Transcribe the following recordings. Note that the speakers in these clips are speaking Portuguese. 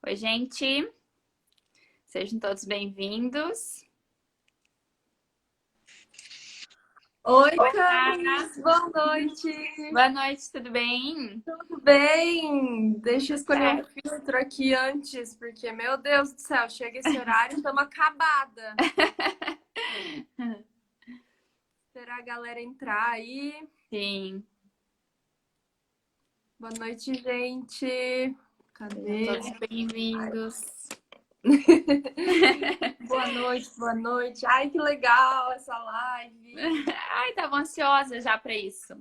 Oi, gente. Sejam todos bem-vindos. Oi, Oi, Ana. Camis, boa noite. Boa noite, tudo bem? Tudo bem? Deixa eu escolher um Certo. filtro aqui antes, porque, meu Deus do céu, chega esse horário e estamos acabada. Esperar a galera entrar aí. Sim, Boa noite, gente. sejam Cadê? todos bem-vindos. Boa noite, boa noite. Ai, que legal essa live. Ai, tava ansiosa já para isso.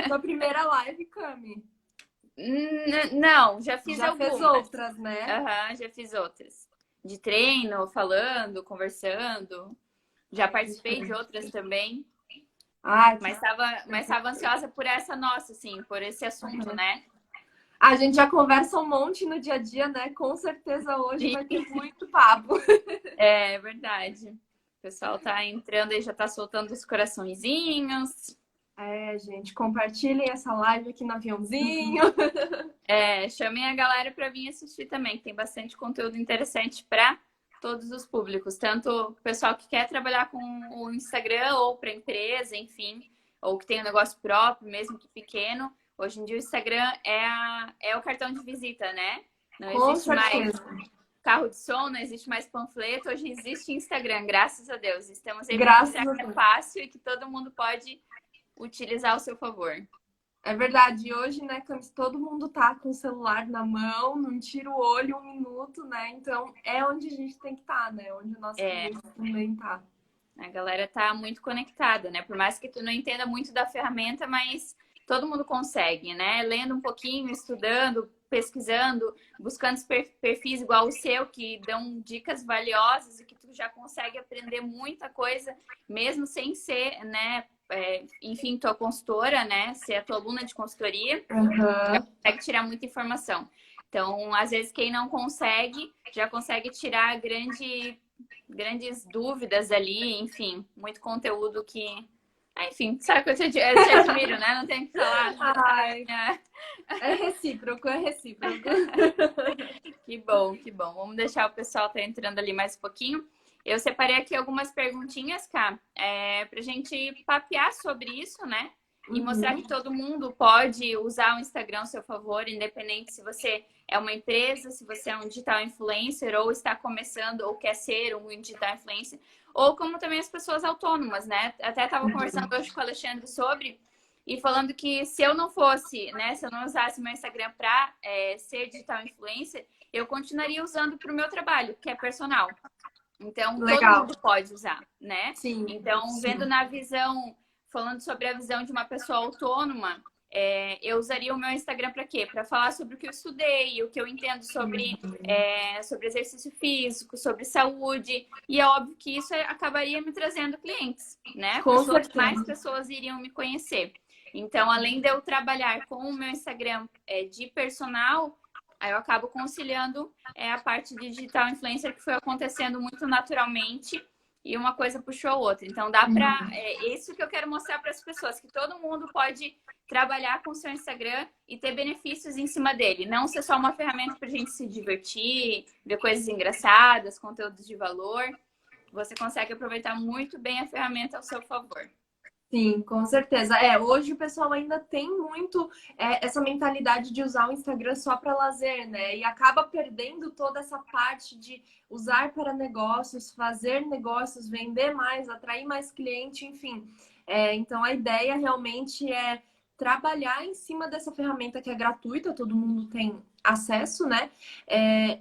Sua primeira live, Cami? Não, já fiz Já fez algumas. outras, né? Aham, já fiz outras. De treino, falando, conversando. Já participei de outras também. Ai, Mas tava ansiosa por essa nossa, assim, por esse assunto, né? a gente já conversa um monte no dia a dia, né? Com certeza hoje vai ter muito papo. É verdade. O pessoal tá entrando e já tá soltando os coraçõezinhos. É, gente, compartilhem essa live aqui no aviãozinho. Chamem a galera para vir assistir também, que tem bastante conteúdo interessante para todos os públicos, tanto o pessoal que quer trabalhar com o Instagram ou para empresa, enfim, ou que tem um negócio próprio, mesmo que pequeno. Hoje em dia o Instagram é o cartão de visita, né? Não Com existe mais certeza. carro de som, não existe mais panfleto, hoje existe Instagram, graças a Deus. Estamos aí para Graças mostrar a que é Deus. fácil e que todo mundo pode utilizar ao seu favor. É verdade. E hoje, né, Camis, todo mundo tá com o celular na mão, não tira o olho um minuto, né? Então é onde a gente tem que estar, né? Onde o nosso cliente também tá. A galera tá muito conectada, né? Por mais que tu não entenda muito da ferramenta, mas todo mundo consegue, né? Lendo um pouquinho, estudando, pesquisando, buscando perfis igual o seu, que dão dicas valiosas e que tu já consegue aprender muita coisa, mesmo sem ser, né? Enfim, tua consultora, né? Ser a tua aluna de consultoria, já Uhum. consegue tirar muita informação. Então, às vezes, quem não consegue, já consegue tirar grandes dúvidas ali, enfim, muito conteúdo que... enfim, sabe que eu te admiro, né? Não tem o que falar. Ai, é recíproco, é recíproco. Que bom, que bom. Vamos deixar o pessoal tá entrando ali mais um pouquinho. Eu separei aqui algumas perguntinhas, Cá, pra gente papear sobre isso, né? E mostrar que todo mundo pode usar o Instagram a seu favor, independente se você é uma empresa, se você é um digital influencer, ou está começando, ou quer ser um digital influencer, ou como também as pessoas autônomas, né? Até estava conversando hoje com o Alexandre sobre, e falando que se eu não fosse, né, se eu não usasse meu Instagram para ser digital influencer, eu continuaria usando para o meu trabalho, que é personal. Então, todo Legal. mundo pode usar, né? Sim, Então, sim. vendo na visão, falando sobre a visão de uma pessoa autônoma, eu usaria o meu Instagram para quê? Para falar sobre o que eu estudei, o que eu entendo sobre exercício físico, sobre saúde. E é óbvio que isso acabaria me trazendo clientes, né? Com Mais certeza. pessoas iriam me conhecer. Então, além de eu trabalhar com o meu Instagram de personal, aí eu acabo conciliando a parte de digital influencer que foi acontecendo muito naturalmente e uma coisa puxou a outra. Então dá para isso que eu quero mostrar para as pessoas, que todo mundo pode trabalhar com o seu Instagram e ter benefícios em cima dele, não ser só uma ferramenta para a gente se divertir, ver coisas engraçadas, conteúdos de valor. Você consegue aproveitar muito bem a ferramenta ao seu favor. Sim, com certeza. Hoje o pessoal ainda tem muito essa mentalidade de usar o Instagram só para lazer, né? E acaba perdendo toda essa parte de usar para negócios, fazer negócios, vender mais, atrair mais cliente, enfim. Então a ideia realmente é trabalhar em cima dessa ferramenta que é gratuita, todo mundo tem acesso, né?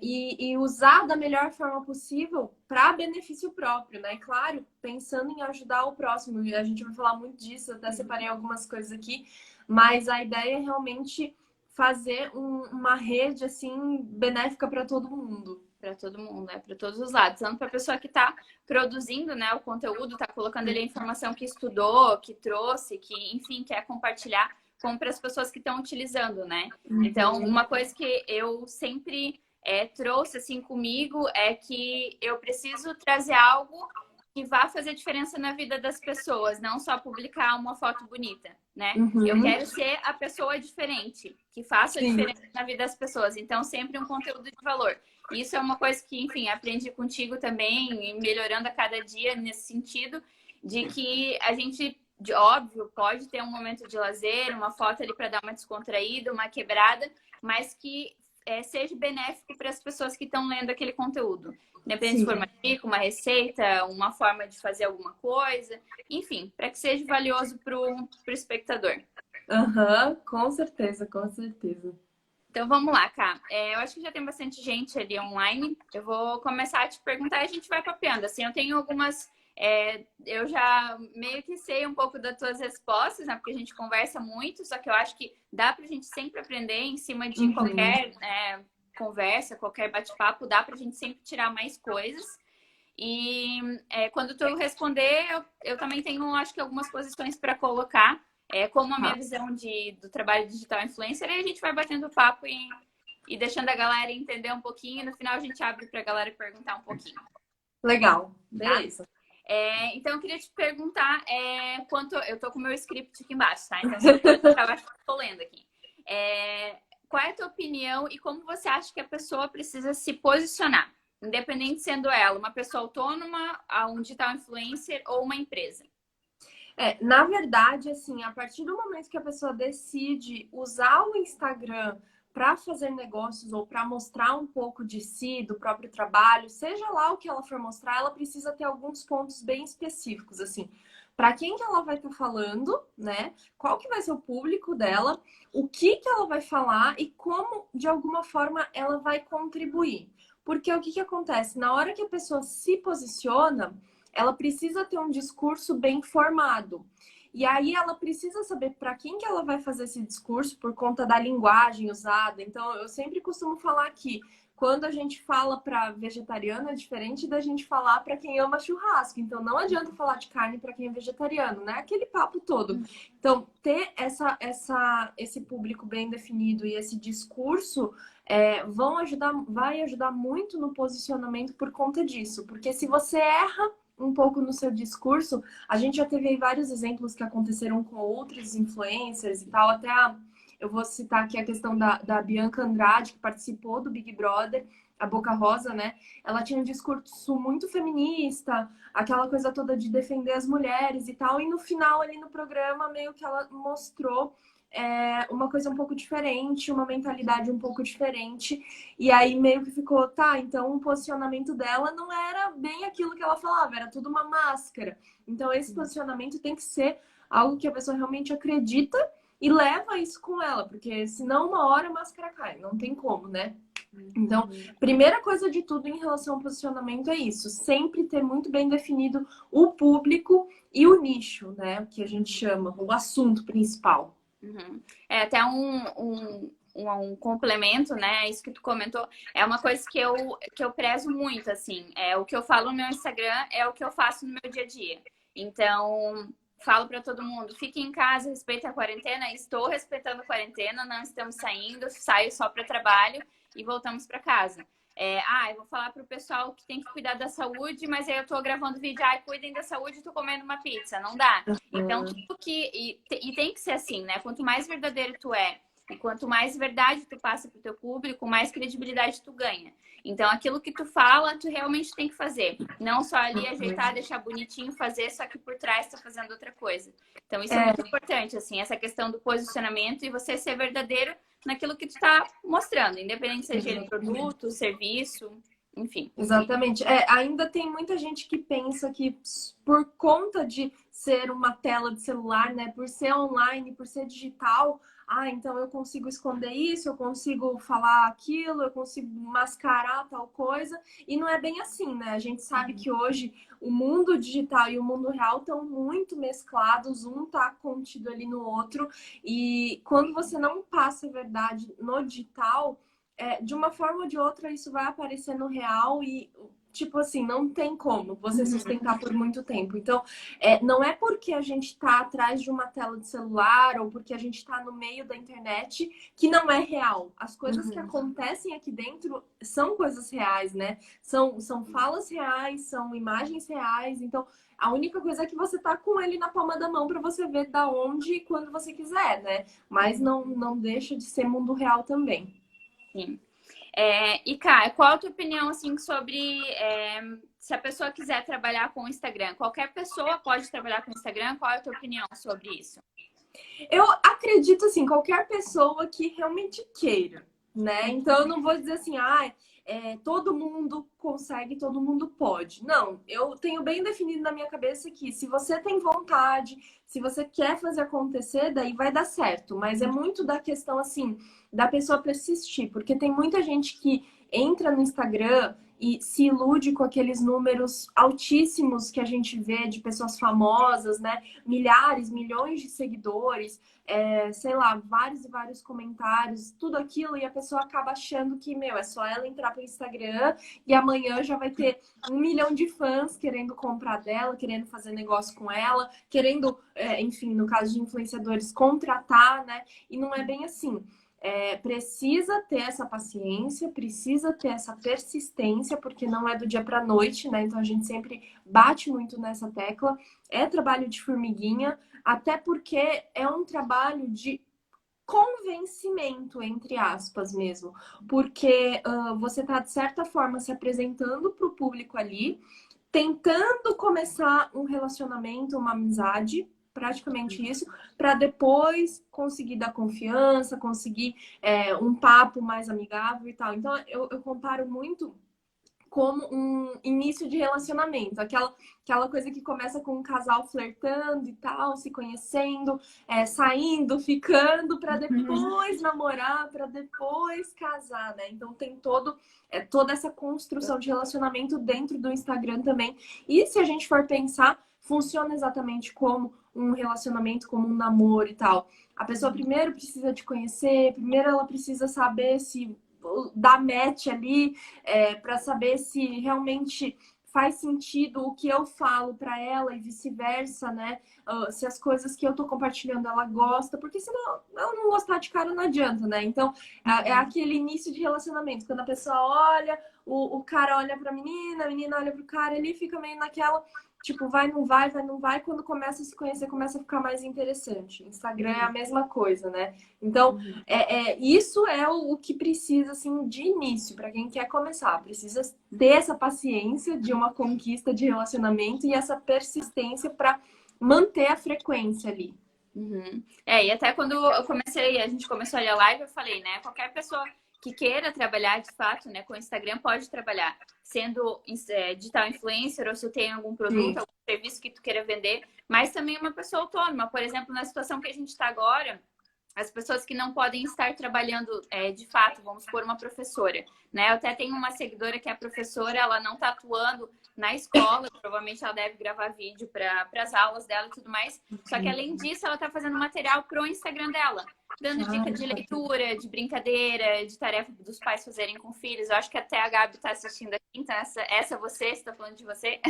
E usar da melhor forma possível para benefício próprio, né? Claro, pensando em ajudar o próximo, e a gente vai falar muito disso, até separei algumas coisas aqui, mas a ideia é realmente fazer uma rede assim benéfica para todo mundo. Para todo mundo, né? Para todos os lados. Tanto para a pessoa que está produzindo, né, o conteúdo, está colocando ali a informação que estudou, que trouxe, que, enfim, quer compartilhar, como para as pessoas que estão utilizando, né? Então, uma coisa que eu sempre trouxe assim comigo é que eu preciso trazer algo que vá fazer diferença na vida das pessoas, não só publicar uma foto bonita, né? Eu Uhum. quero ser a pessoa diferente, que faça a Sim. diferença na vida das pessoas. Então, sempre um conteúdo de valor. Isso é uma coisa que, enfim, aprendi contigo também, e melhorando a cada dia nesse sentido, de que a gente, de óbvio, pode ter um momento de lazer, uma foto ali para dar uma descontraída, uma quebrada, mas que seja benéfico para as pessoas que estão lendo aquele conteúdo. Independente se for Sim. uma dica, uma receita, uma forma de fazer alguma coisa, enfim, para que seja valioso para o espectador. Aham, com certeza, com certeza. Então vamos lá, Cá. Eu acho que já tem bastante gente ali online. Eu vou começar a te perguntar e a gente vai papeando. Assim, eu tenho algumas. Eu já meio que sei um pouco das tuas respostas, né? Porque a gente conversa muito, só que eu acho que dá pra gente sempre aprender em cima de Uhum. qualquer conversa, qualquer bate-papo, dá pra gente sempre tirar mais coisas. E quando tu responder, eu também tenho, acho que, algumas posições para colocar, como a minha Tá. visão do trabalho digital influencer, e a gente vai batendo papo e deixando a galera entender um pouquinho, e no final a gente abre para a galera perguntar um pouquinho, Legal, tá? beleza. Então, eu queria te perguntar quanto. Eu tô com o meu script aqui embaixo, tá? Então, se eu perguntar, eu acho que eu tô lendo aqui. Qual é a tua opinião e como você acha que a pessoa precisa se posicionar? Independente sendo ela uma pessoa autônoma, um digital influencer ou uma empresa. Na verdade, assim, a partir do momento que a pessoa decide usar o Instagram para fazer negócios ou para mostrar um pouco de si, do próprio trabalho, seja lá o que ela for mostrar, ela precisa ter alguns pontos bem específicos, assim. Para quem que ela vai estar falando, né? Qual que vai ser o público dela, o que que ela vai falar e como, de alguma forma, ela vai contribuir. Porque o que que acontece? Na hora que a pessoa se posiciona, ela precisa ter um discurso bem formado. E aí ela precisa saber para quem que ela vai fazer esse discurso por conta da linguagem usada. Então, eu sempre costumo falar que quando a gente fala para vegetariano é diferente da gente falar para quem ama churrasco. Então, não adianta falar de carne para quem é vegetariano, né? Aquele papo todo. Então, ter esse público bem definido e esse discurso vai ajudar muito no posicionamento por conta disso. Porque se você erra um pouco no seu discurso, a gente já teve aí vários exemplos que aconteceram com outros influencers e tal, eu vou citar aqui a questão da Bianca Andrade, que participou do Big Brother, a Boca Rosa, né? Ela tinha um discurso muito feminista, aquela coisa toda de defender as mulheres e tal, e no final ali no programa meio que ela mostrou uma coisa um pouco diferente, uma mentalidade um pouco diferente. E aí meio que ficou, tá, então o posicionamento dela não era bem aquilo que ela falava, era tudo uma máscara. Então esse posicionamento tem que ser algo que a pessoa realmente acredita e leva isso com ela, porque senão uma hora a máscara cai, não tem como, né? Então, primeira coisa de tudo em relação ao posicionamento é isso, sempre ter muito bem definido o público e o nicho, né? O que a gente chama, o assunto principal. Uhum. Até um complemento, né? Isso que tu comentou, é uma coisa que eu prezo muito, assim. O que eu falo no meu Instagram é o que eu faço no meu dia a dia. Então, falo para todo mundo, fique em casa, respeite a quarentena. Estou respeitando a quarentena, não estamos saindo, saio só para trabalho e voltamos para casa. Eu vou falar pro pessoal que tem que cuidar da saúde, mas aí eu tô gravando vídeo, cuidem da saúde, tô comendo uma pizza. Não dá. Então, tudo que... E tem que ser assim, né? Quanto mais verdadeiro tu é, e quanto mais verdade tu passa pro teu público, mais credibilidade tu ganha. Então, aquilo que tu fala, tu realmente tem que fazer. Não só ali ajeitar, deixar bonitinho, fazer, só que por trás tá fazendo outra coisa. Então, isso é muito importante, assim, essa questão do posicionamento e você ser verdadeiro naquilo que tu tá mostrando, independente seja ele produto, serviço, enfim. Exatamente. Ainda tem muita gente que pensa que por conta de ser uma tela de celular, né, por ser online, por ser digital, então eu consigo esconder isso, eu consigo falar aquilo, eu consigo mascarar tal coisa, e não é bem assim, né? A gente sabe que hoje o mundo digital e o mundo real estão muito mesclados, um tá contido ali no outro, e quando você não passa a verdade no digital, de uma forma ou de outra isso vai aparecer no real e tipo assim, não tem como você sustentar por muito tempo. Então, não é porque a gente tá atrás de uma tela de celular ou porque a gente tá no meio da internet que não é real. As coisas que acontecem aqui dentro são coisas reais, né? São falas reais, são imagens reais. Então, a única coisa é que você tá com ele na palma da mão para você ver da onde e quando você quiser, né? Mas não deixa de ser mundo real também. Sim. E, Kai, qual a tua opinião, assim, sobre se a pessoa quiser trabalhar com o Instagram? Qualquer pessoa pode trabalhar com o Instagram? Qual é a tua opinião sobre isso? Eu acredito, assim, qualquer pessoa que realmente queira, né? Então, eu não vou dizer assim, todo mundo consegue, todo mundo pode. Não, eu tenho bem definido na minha cabeça que se você tem vontade, se você quer fazer acontecer, daí vai dar certo. Mas é muito da questão, assim, da pessoa persistir, porque tem muita gente que entra no Instagram e se ilude com aqueles números altíssimos que a gente vê de pessoas famosas, né? Milhares, milhões de seguidores, sei lá, vários e vários comentários, tudo aquilo, e a pessoa acaba achando que, meu, é só ela entrar pro Instagram e amanhã já vai ter 1 milhão de fãs querendo comprar dela, querendo fazer negócio com ela, querendo, enfim, no caso de influenciadores, contratar, né? E não é bem assim. Precisa ter essa paciência, precisa ter essa persistência, porque não é do dia para noite, né? Então a gente sempre bate muito nessa tecla. É trabalho de formiguinha, até porque é um trabalho de convencimento, entre aspas mesmo, porque você está, de certa forma, se apresentando para o público ali, tentando começar um relacionamento, uma amizade, praticamente isso, para depois conseguir dar confiança, conseguir um papo mais amigável e tal. Então, eu comparo muito como um início de relacionamento, aquela coisa que começa com um casal flertando e tal, se conhecendo, saindo, ficando, para depois namorar, para depois casar, né? Então tem toda essa construção de relacionamento dentro do Instagram também. E se a gente for pensar, funciona exatamente como um relacionamento, como um namoro e tal. A pessoa primeiro precisa te conhecer, primeiro ela precisa saber se dar match ali, para saber se realmente faz sentido o que eu falo para ela e vice-versa, né? Se as coisas que eu tô compartilhando ela gosta, porque senão ela não gostar de cara não adianta, né? Então, é aquele início de relacionamento, quando a pessoa olha, o cara olha pra menina, a menina olha pro cara, ele fica meio naquela, tipo, vai, não vai, vai, não vai. Quando começa a se conhecer, começa a ficar mais interessante. Instagram é a mesma coisa, né? Então, isso é o que precisa, assim, de início, para quem quer começar. Precisa ter essa paciência de uma conquista de relacionamento e essa persistência para manter a frequência ali. E até quando a gente começou a olhar a live, eu falei, né? Qualquer pessoa que queira trabalhar de fato, né, com o Instagram pode trabalhar, sendo digital influencer ou se tem algum produto, algum serviço que tu queira vender, mas também uma pessoa autônoma. Por exemplo, na situação que a gente está agora, as pessoas que não podem estar trabalhando de fato, vamos supor, uma professora, né? Eu até tenho uma seguidora que é professora, ela não está atuando na escola, provavelmente ela deve gravar vídeo para as aulas dela e tudo mais. Só que além disso, ela está fazendo material pro Instagram dela, dando dica de leitura, de brincadeira, de tarefa dos pais fazerem com filhos. Eu acho que até a Gabi está assistindo aqui, então essa você está falando de você.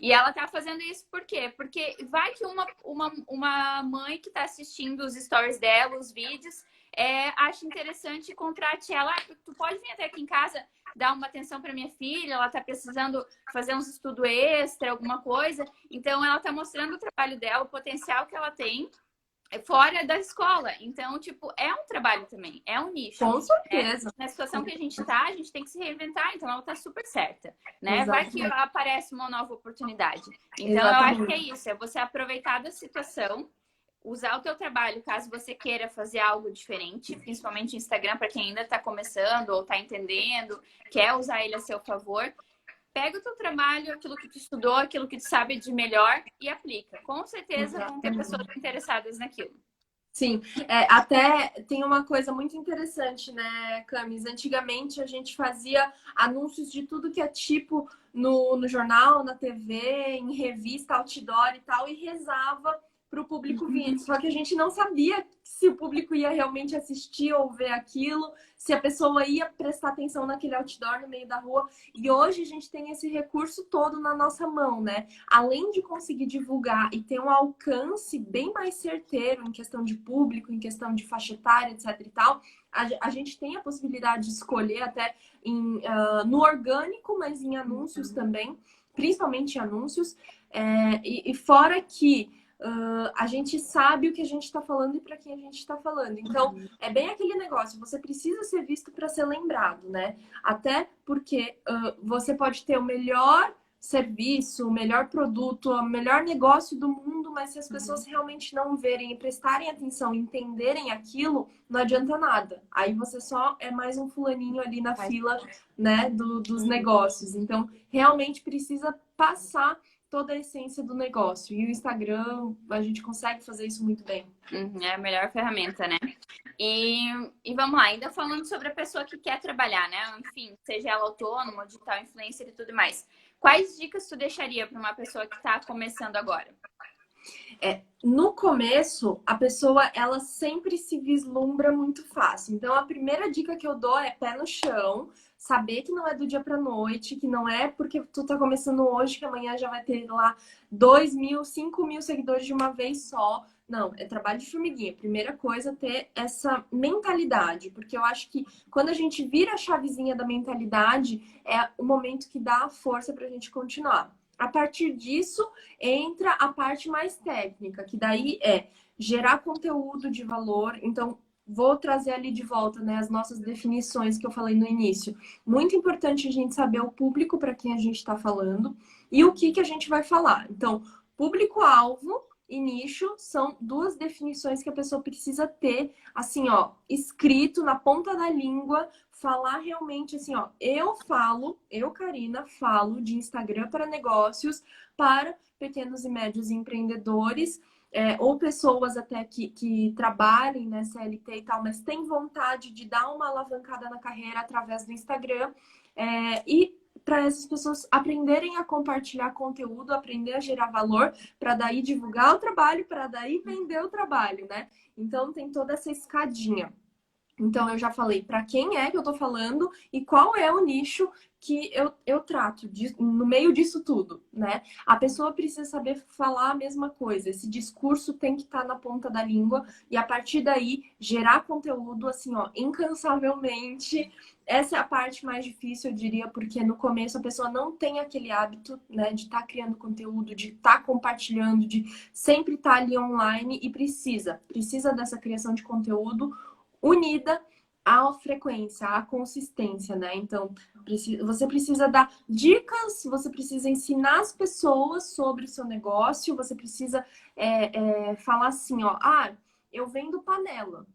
E ela tá fazendo isso por quê? Porque vai que uma mãe que tá assistindo os stories dela, os vídeos, acha interessante e contrate ela. Tu pode vir até aqui em casa dar uma atenção para minha filha, ela tá precisando fazer uns estudos extra, alguma coisa. Então, ela tá mostrando o trabalho dela, o potencial que ela tem fora da escola. Então, tipo, é um trabalho também, é um nicho. Com certeza. Na situação que a gente tá, a gente tem que se reinventar, então ela tá super certa, né? Vai que aparece uma nova oportunidade. Então, eu acho que é isso, é você aproveitar da situação, usar o teu trabalho, caso você queira fazer algo diferente, principalmente o Instagram, para quem ainda tá começando ou tá entendendo, quer usar ele a seu favor. Pega o teu trabalho, aquilo que tu estudou, aquilo que tu sabe de melhor e aplica. Com certeza vão ter pessoas interessadas naquilo. Sim, até tem uma coisa muito interessante, né, Camis? Antigamente a gente fazia anúncios de tudo que é tipo no jornal, na TV, em revista, outdoor e tal, e rezava para o público vir. Só que a gente não sabia se o público ia realmente assistir ou ver aquilo, se a pessoa ia prestar atenção naquele outdoor no meio da rua. E hoje a gente tem esse recurso todo na nossa mão, né? Além de conseguir divulgar e ter um alcance bem mais certeiro em questão de público, em questão de faixa etária, etc e tal, a gente tem a possibilidade de escolher até no orgânico, mas em anúncios também, principalmente em anúncios. E fora que a gente sabe o que a gente está falando e para quem a gente está falando. Então, é bem aquele negócio, você precisa ser visto para ser lembrado, né? Até porque você pode ter o melhor serviço, o melhor produto, o melhor negócio do mundo, mas se as pessoas realmente não verem e prestarem atenção, entenderem aquilo, não adianta nada. Aí você só é mais um fulaninho ali na fila, né, dos negócios. Então, realmente precisa passar toda a essência do negócio. E o Instagram, a gente consegue fazer isso muito bem. É a melhor ferramenta, né? E vamos lá, ainda falando sobre a pessoa que quer trabalhar, né? Enfim, seja ela autônoma, digital influencer e tudo mais. Quais dicas tu deixaria para uma pessoa que está começando agora? No começo, a pessoa, ela sempre se vislumbra muito fácil. Então, a primeira dica que eu dou é pé no chão, saber que não é do dia pra noite, que não é porque tu tá começando hoje que amanhã já vai ter lá 2.000, 5.000 seguidores de uma vez só. Não, é trabalho de formiguinha. Primeira coisa, ter essa mentalidade, porque eu acho que quando a gente vira a chavezinha da mentalidade, é o momento que dá a força pra gente continuar. A partir disso, entra a parte mais técnica, que daí é gerar conteúdo de valor. Então, vou trazer ali de volta, né, as nossas definições que eu falei no início. Muito importante a gente saber o público para quem a gente está falando e o que a gente vai falar. Então, público-alvo e nicho são duas definições que a pessoa precisa ter, assim, ó, escrito na ponta da língua, falar realmente assim, ó, eu, Karina, falo de Instagram para negócios, para pequenos e médios empreendedores, ou pessoas até que trabalhem, né, CLT e tal, mas têm vontade de dar uma alavancada na carreira através do Instagram, e para essas pessoas aprenderem a compartilhar conteúdo, aprender a gerar valor, para daí divulgar o trabalho, para daí vender o trabalho, né? Então tem toda essa escadinha. Então, eu já falei para quem é que eu tô falando e qual é o nicho que eu trato no meio disso tudo, né? A pessoa precisa saber falar a mesma coisa. Esse discurso tem que estar na ponta da língua e, a partir daí, gerar conteúdo, assim, ó, incansavelmente. Essa é a parte mais difícil, eu diria, porque no começo a pessoa não tem aquele hábito, né, de estar criando conteúdo, de estar compartilhando, de sempre estar ali online e precisa dessa criação de conteúdo unida à frequência, à consistência, né? Então, você precisa dar dicas, você precisa ensinar as pessoas sobre o seu negócio, você precisa falar assim, ó, eu vendo panela.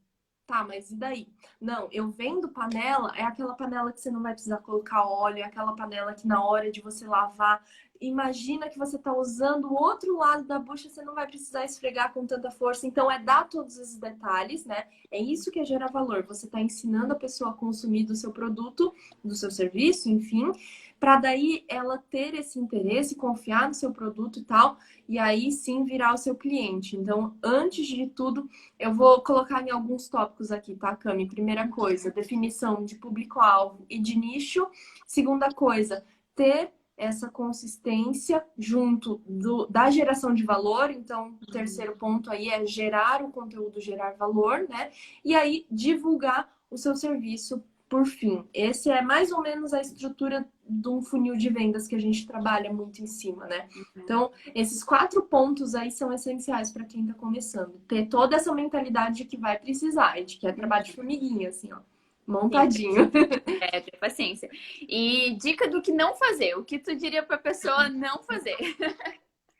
Tá, mas e daí? Não, eu vendo panela, é aquela panela que você não vai precisar colocar óleo, é aquela panela que na hora de você lavar, imagina que você tá usando o outro lado da bucha, você não vai precisar esfregar com tanta força. Então, é dar todos esses detalhes, né? É isso que é gerar valor. Você tá ensinando a pessoa a consumir do seu produto, do seu serviço, enfim, para daí ela ter esse interesse, confiar no seu produto e tal, e aí sim virar o seu cliente. Então, antes de tudo, eu vou colocar em alguns tópicos aqui, tá, Cami? Primeira coisa, definição de público-alvo e de nicho. Segunda coisa, ter essa consistência junto da geração de valor. Então, o terceiro ponto aí é gerar o conteúdo, gerar valor, né? E aí, divulgar o seu serviço por fim. Esse é mais ou menos a estrutura de um funil de vendas que a gente trabalha muito em cima, né? Então, esses 4 pontos aí são essenciais para quem está começando. Ter toda essa mentalidade de que vai precisar, de que é trabalho de formiguinha, assim, ó. Montadinho. Ter paciência. E dica do que não fazer. O que tu diria para a pessoa não fazer?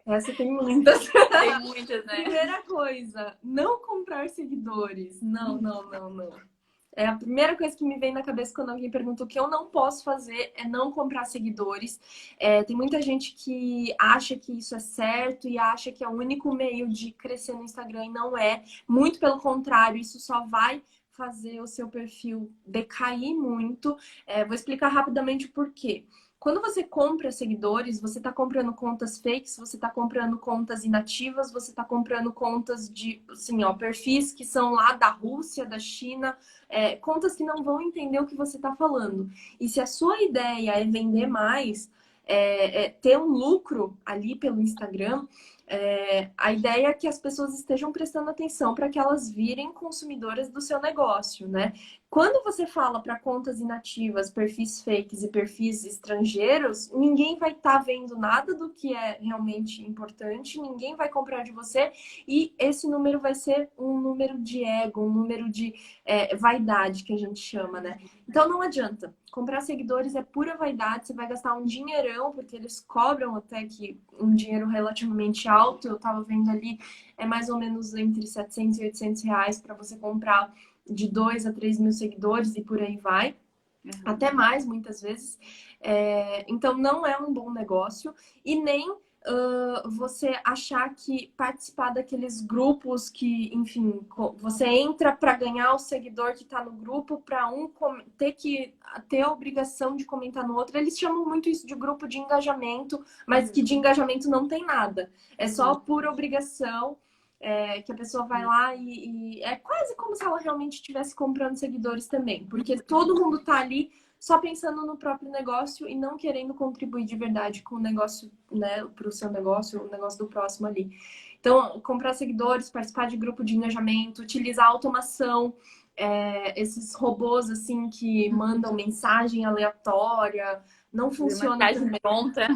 Essa tem muitas. Tem muitas, né? Primeira coisa, não comprar seguidores. Não. É a primeira coisa que me vem na cabeça quando alguém pergunta o que eu não posso fazer é não comprar seguidores. Tem muita gente que acha que isso é certo e acha que é o único meio de crescer no Instagram e não é. Muito pelo contrário, isso só vai fazer o seu perfil decair muito. Vou explicar rapidamente o porquê. quando você compra seguidores, você está comprando contas fakes, você está comprando contas inativas, você está comprando contas de, assim, ó, perfis que são lá da Rússia, da China, contas que não vão entender o que você está falando. E se a sua ideia é vender mais, ter um lucro ali pelo Instagram, a ideia é que as pessoas estejam prestando atenção para que elas virem consumidoras do seu negócio, né? Quando você fala para contas inativas, perfis fakes e perfis estrangeiros, ninguém vai estar vendo nada do que é realmente importante, ninguém vai comprar de você e esse número vai ser um número de ego, um número de vaidade que a gente chama, né? Então não adianta. Comprar seguidores é pura vaidade, você vai gastar um dinheirão, porque eles cobram até que um dinheiro relativamente alto. Eu tava vendo ali, é mais ou menos entre 700 e 800 reais para você comprar de 2 a 3 mil seguidores e por aí vai. Até mais, muitas vezes. Então, não é um bom negócio. E nem você achar que participar daqueles grupos que, enfim, você entra para ganhar o seguidor que está no grupo, para ter a obrigação de comentar no outro. Eles chamam muito isso de grupo de engajamento, mas que de engajamento não tem nada. É só por obrigação. Que a pessoa vai lá e é quase como se ela realmente estivesse comprando seguidores também, porque todo mundo tá ali só pensando no próprio negócio e não querendo contribuir de verdade com o negócio, né, para o seu negócio, o negócio do próximo ali. Então, comprar seguidores, participar de grupo de engajamento, utilizar automação, esses robôs assim que mandam mensagem aleatória, não funciona também. Pronta.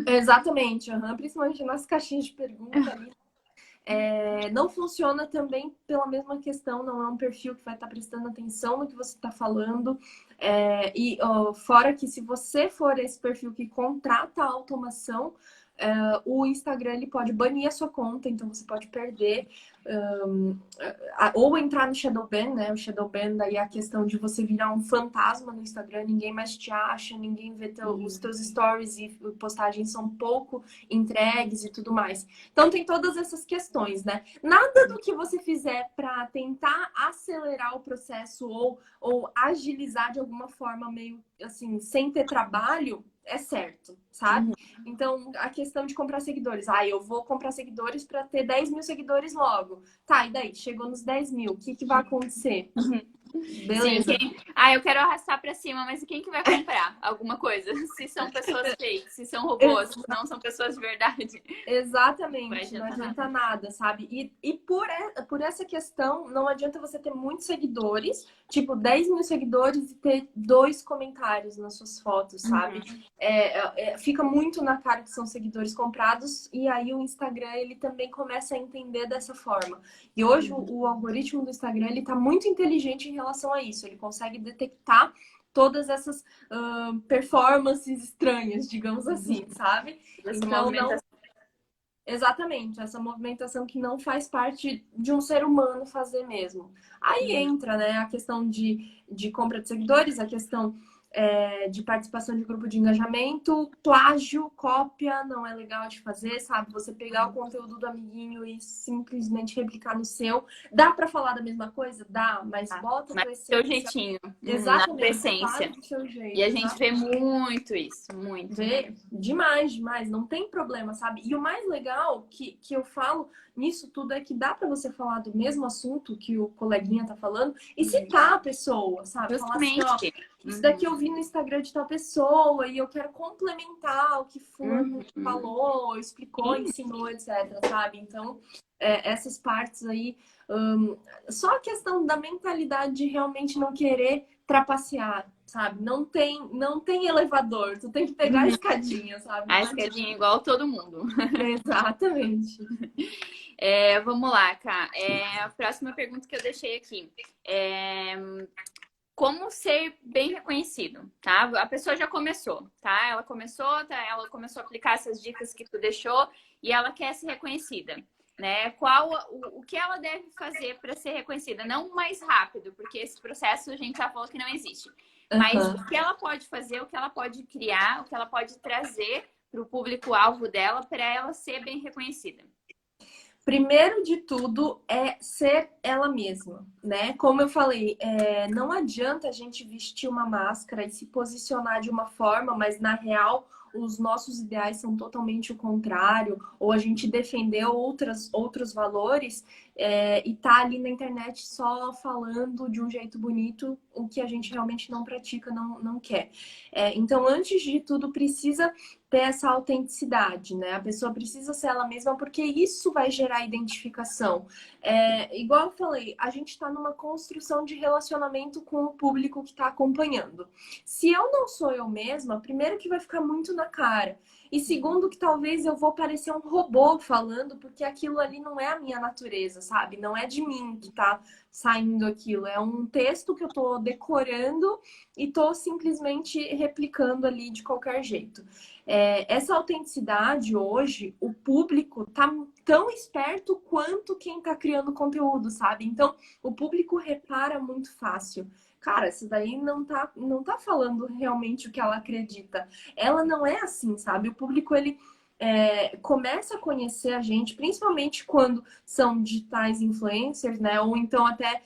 Exatamente, principalmente nas caixinhas de pergunta ali. Não funciona também pela mesma questão, não é um perfil que vai estar prestando atenção no que você está falando. Fora que se você for esse perfil que contrata a automação, o Instagram ele pode banir a sua conta, então você pode perder. Ou entrar no Shadowban, né? O Shadowban daí é a questão de você virar um fantasma no Instagram, ninguém mais te acha, ninguém vê os teus stories e postagens são pouco entregues e tudo mais. Então tem todas essas questões, né? Nada do que você fizer para tentar acelerar o processo ou agilizar de alguma forma meio assim, sem ter trabalho, é certo, sabe? Então, a questão de comprar seguidores. Eu vou comprar seguidores para ter 10 mil seguidores logo. Tá, e daí? Chegou nos 10 mil. O que vai acontecer? Beleza. Sim, eu quero arrastar para cima, mas quem que vai comprar alguma coisa? Se são pessoas fakes, se são robôs, se não são pessoas de verdade. Exatamente, não adianta nada, sabe? E por essa questão, não adianta você ter muitos seguidores, tipo 10 mil seguidores e ter 2 comentários nas suas fotos, sabe? Fica muito na cara que são seguidores comprados e aí o Instagram, ele também começa a entender dessa forma. E hoje o algoritmo do Instagram, ele tá muito inteligente em relação a isso, ele consegue detectar todas essas performances estranhas, digamos assim, sabe? Então, exatamente, essa movimentação que não faz parte de um ser humano fazer mesmo. Aí entra, né, a questão de compra de seguidores, a questão de participação de grupo de engajamento, plágio, cópia, não é legal de fazer, sabe? Você pegar o conteúdo do amiguinho e simplesmente replicar no seu. Dá para falar da mesma coisa? Dá, mas bota do seu jeitinho. Exatamente. Na essência. Do seu jeito, e a gente vê muito isso, muito. Vê demais, demais, não tem problema, sabe? E o mais legal que eu falo nisso tudo é que dá para você falar do mesmo assunto que o coleguinha tá falando e citar a pessoa, sabe? Justamente. Falar assim, isso daqui eu vi no Instagram de tal pessoa e eu quero complementar o que fulano falou, explicou, ensinou, etc, sabe? Então, essas partes aí, só a questão da mentalidade de realmente não querer trapacear, sabe? Não tem elevador, tu tem que pegar a escadinha, sabe? A escadinha igual todo mundo. Exatamente. Vamos lá, Ká. A próxima pergunta que eu deixei aqui. Como ser bem reconhecido, tá? A pessoa já começou, tá? Ela começou a aplicar essas dicas que tu deixou e ela quer ser reconhecida, né? O que ela deve fazer para ser reconhecida? Não mais rápido, porque esse processo a gente já falou que não existe. Mas o que ela pode fazer, o que ela pode criar, o que ela pode trazer para o público-alvo dela para ela ser bem reconhecida? Primeiro de tudo é ser ela mesma, né? Como eu falei, não adianta a gente vestir uma máscara e se posicionar de uma forma, mas na real os nossos ideais são totalmente o contrário, ou a gente defender outros valores e tá ali na internet só falando de um jeito bonito o que a gente realmente não pratica, não quer. Então, antes de tudo, precisa ter essa autenticidade, né? A pessoa precisa ser ela mesma porque isso vai gerar identificação. Igual eu falei, a gente está numa construção de relacionamento com o público que está acompanhando. Se eu não sou eu mesma, primeiro que vai ficar muito na cara. E segundo que talvez eu vou parecer um robô falando, porque aquilo ali não é a minha natureza, sabe? Não é de mim que tá saindo aquilo. É um texto que eu tô decorando e tô simplesmente replicando ali de qualquer jeito. Essa autenticidade hoje, o público tá tão esperto quanto quem tá criando conteúdo, sabe? Então, o público repara muito fácil. Cara, essa daí não tá falando realmente o que ela acredita. Ela não é assim, sabe? O público, ele começa a conhecer a gente, principalmente quando são digitais influencers, né? Ou então até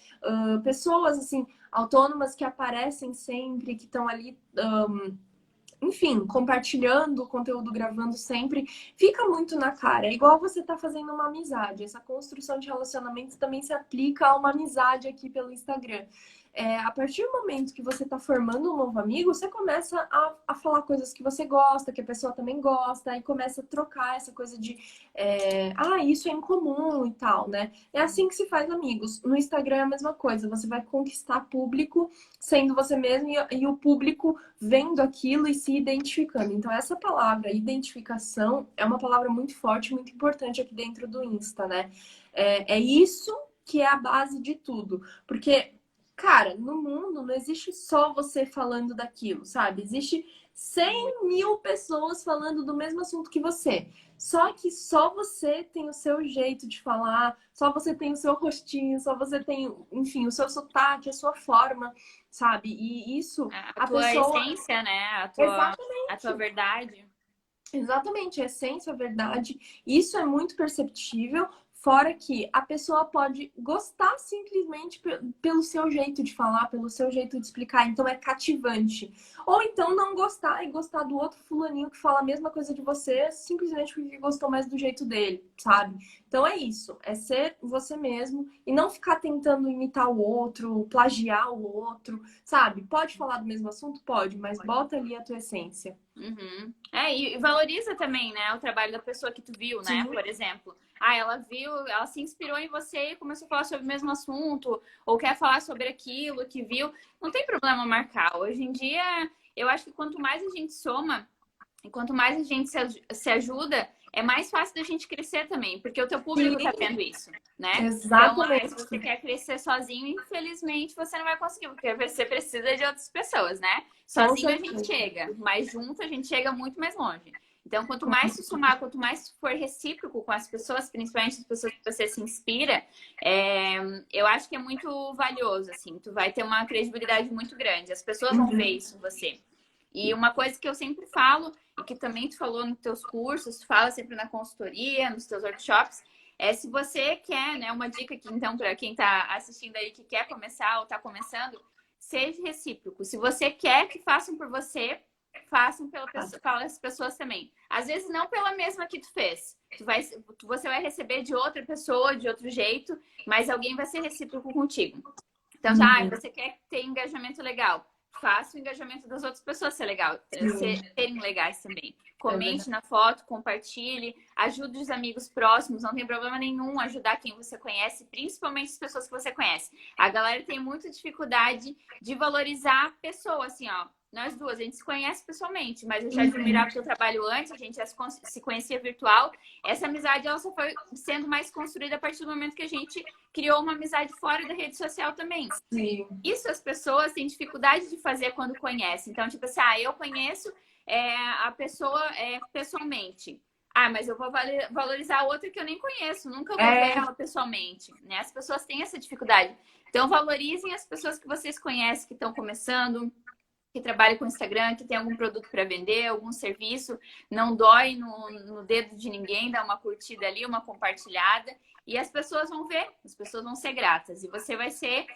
pessoas, assim, autônomas que aparecem sempre, que estão ali... enfim, compartilhando o conteúdo, gravando sempre, fica muito na cara. É igual você tá fazendo uma amizade. Essa construção de relacionamentos também se aplica a uma amizade aqui pelo Instagram. A partir do momento que você tá formando um novo amigo, você começa a falar coisas que você gosta, que a pessoa também gosta, aí começa a trocar essa coisa de isso é incomum e tal, né? É assim que se faz amigos. No Instagram é a mesma coisa, você vai conquistar público sendo você mesmo e o público vendo aquilo e se identificando. Então, essa palavra, identificação, é uma palavra muito forte, muito importante aqui dentro do Insta, né? É isso que é a base de tudo. Porque, cara, no mundo não existe só você falando daquilo, sabe? Existe 100 mil pessoas falando do mesmo assunto que você. Só que só você tem o seu jeito de falar, só você tem o seu rostinho, só você tem, enfim, o seu sotaque, a sua forma, sabe? E isso, A tua pessoa... essência, né? A tua Exatamente. verdade. Exatamente, a essência, a verdade, isso é muito perceptível, fora que a pessoa pode gostar simplesmente pelo seu jeito de falar, pelo seu jeito de explicar, então é cativante. Ou então não gostar e gostar do outro fulaninho que fala a mesma coisa de você, simplesmente porque gostou mais do jeito dele, sabe? Então é isso, é ser você mesmo e não ficar tentando imitar o outro, plagiar o outro, sabe? Pode falar do mesmo assunto? Pode, mas bota ali a tua essência. Uhum. E valoriza também, né, o trabalho da pessoa que tu viu, né? Sim. Por exemplo, ela viu, ela se inspirou em você e começou a falar sobre o mesmo assunto, ou quer falar sobre aquilo que viu. Não tem problema marcar. Hoje em dia, eu acho que quanto mais a gente soma e quanto mais a gente se ajuda, é mais fácil da gente crescer também, porque o teu público tá vendo isso, né? Então, Exatamente. se você quer crescer sozinho, infelizmente você não vai conseguir, porque você precisa de outras pessoas, né? Sozinho a gente chega, mas junto a gente chega muito mais longe. Então, quanto mais se somar, quanto mais for recíproco com as pessoas, principalmente as pessoas que você se inspira, eu acho que é muito valioso, assim. Tu vai ter uma credibilidade muito grande. As pessoas vão ver isso em você. E uma coisa que eu sempre falo, e que também tu falou nos teus cursos, tu fala sempre na consultoria, nos teus workshops, se você quer, né, uma dica aqui, então, para quem tá assistindo aí, que quer começar ou tá começando, seja recíproco. Se você quer que façam por você, façam pelas pessoas também. Às vezes não pela mesma que tu fez. Você vai receber de outra pessoa, de outro jeito, mas alguém vai ser recíproco contigo. Então, você quer ter engajamento legal. Faça o engajamento das outras pessoas ser legal, serem legais também. Comente na foto, compartilhe, ajude os amigos próximos, não tem problema nenhum ajudar quem você conhece, principalmente as pessoas que você conhece. A galera tem muita dificuldade de valorizar a pessoa, assim, ó. Nós duas, a gente se conhece pessoalmente, mas eu já admirava o seu trabalho antes, a gente já se conhecia virtual. Essa amizade, ela só foi sendo mais construída a partir do momento que a gente criou uma amizade fora da rede social também. Sim. Isso as pessoas têm dificuldade de fazer quando conhecem. Então, tipo assim, eu conheço a pessoa pessoalmente. Mas eu vou valorizar a outra que eu nem conheço, nunca vou ver ela pessoalmente, né? As pessoas têm essa dificuldade. Então, valorizem as pessoas que vocês conhecem, que estão começando, que trabalham com Instagram, que tem algum produto para vender, algum serviço. Não dói no dedo de ninguém, dá uma curtida ali, uma compartilhada. e as pessoas vão ver, as pessoas vão ser gratas. E você vai ser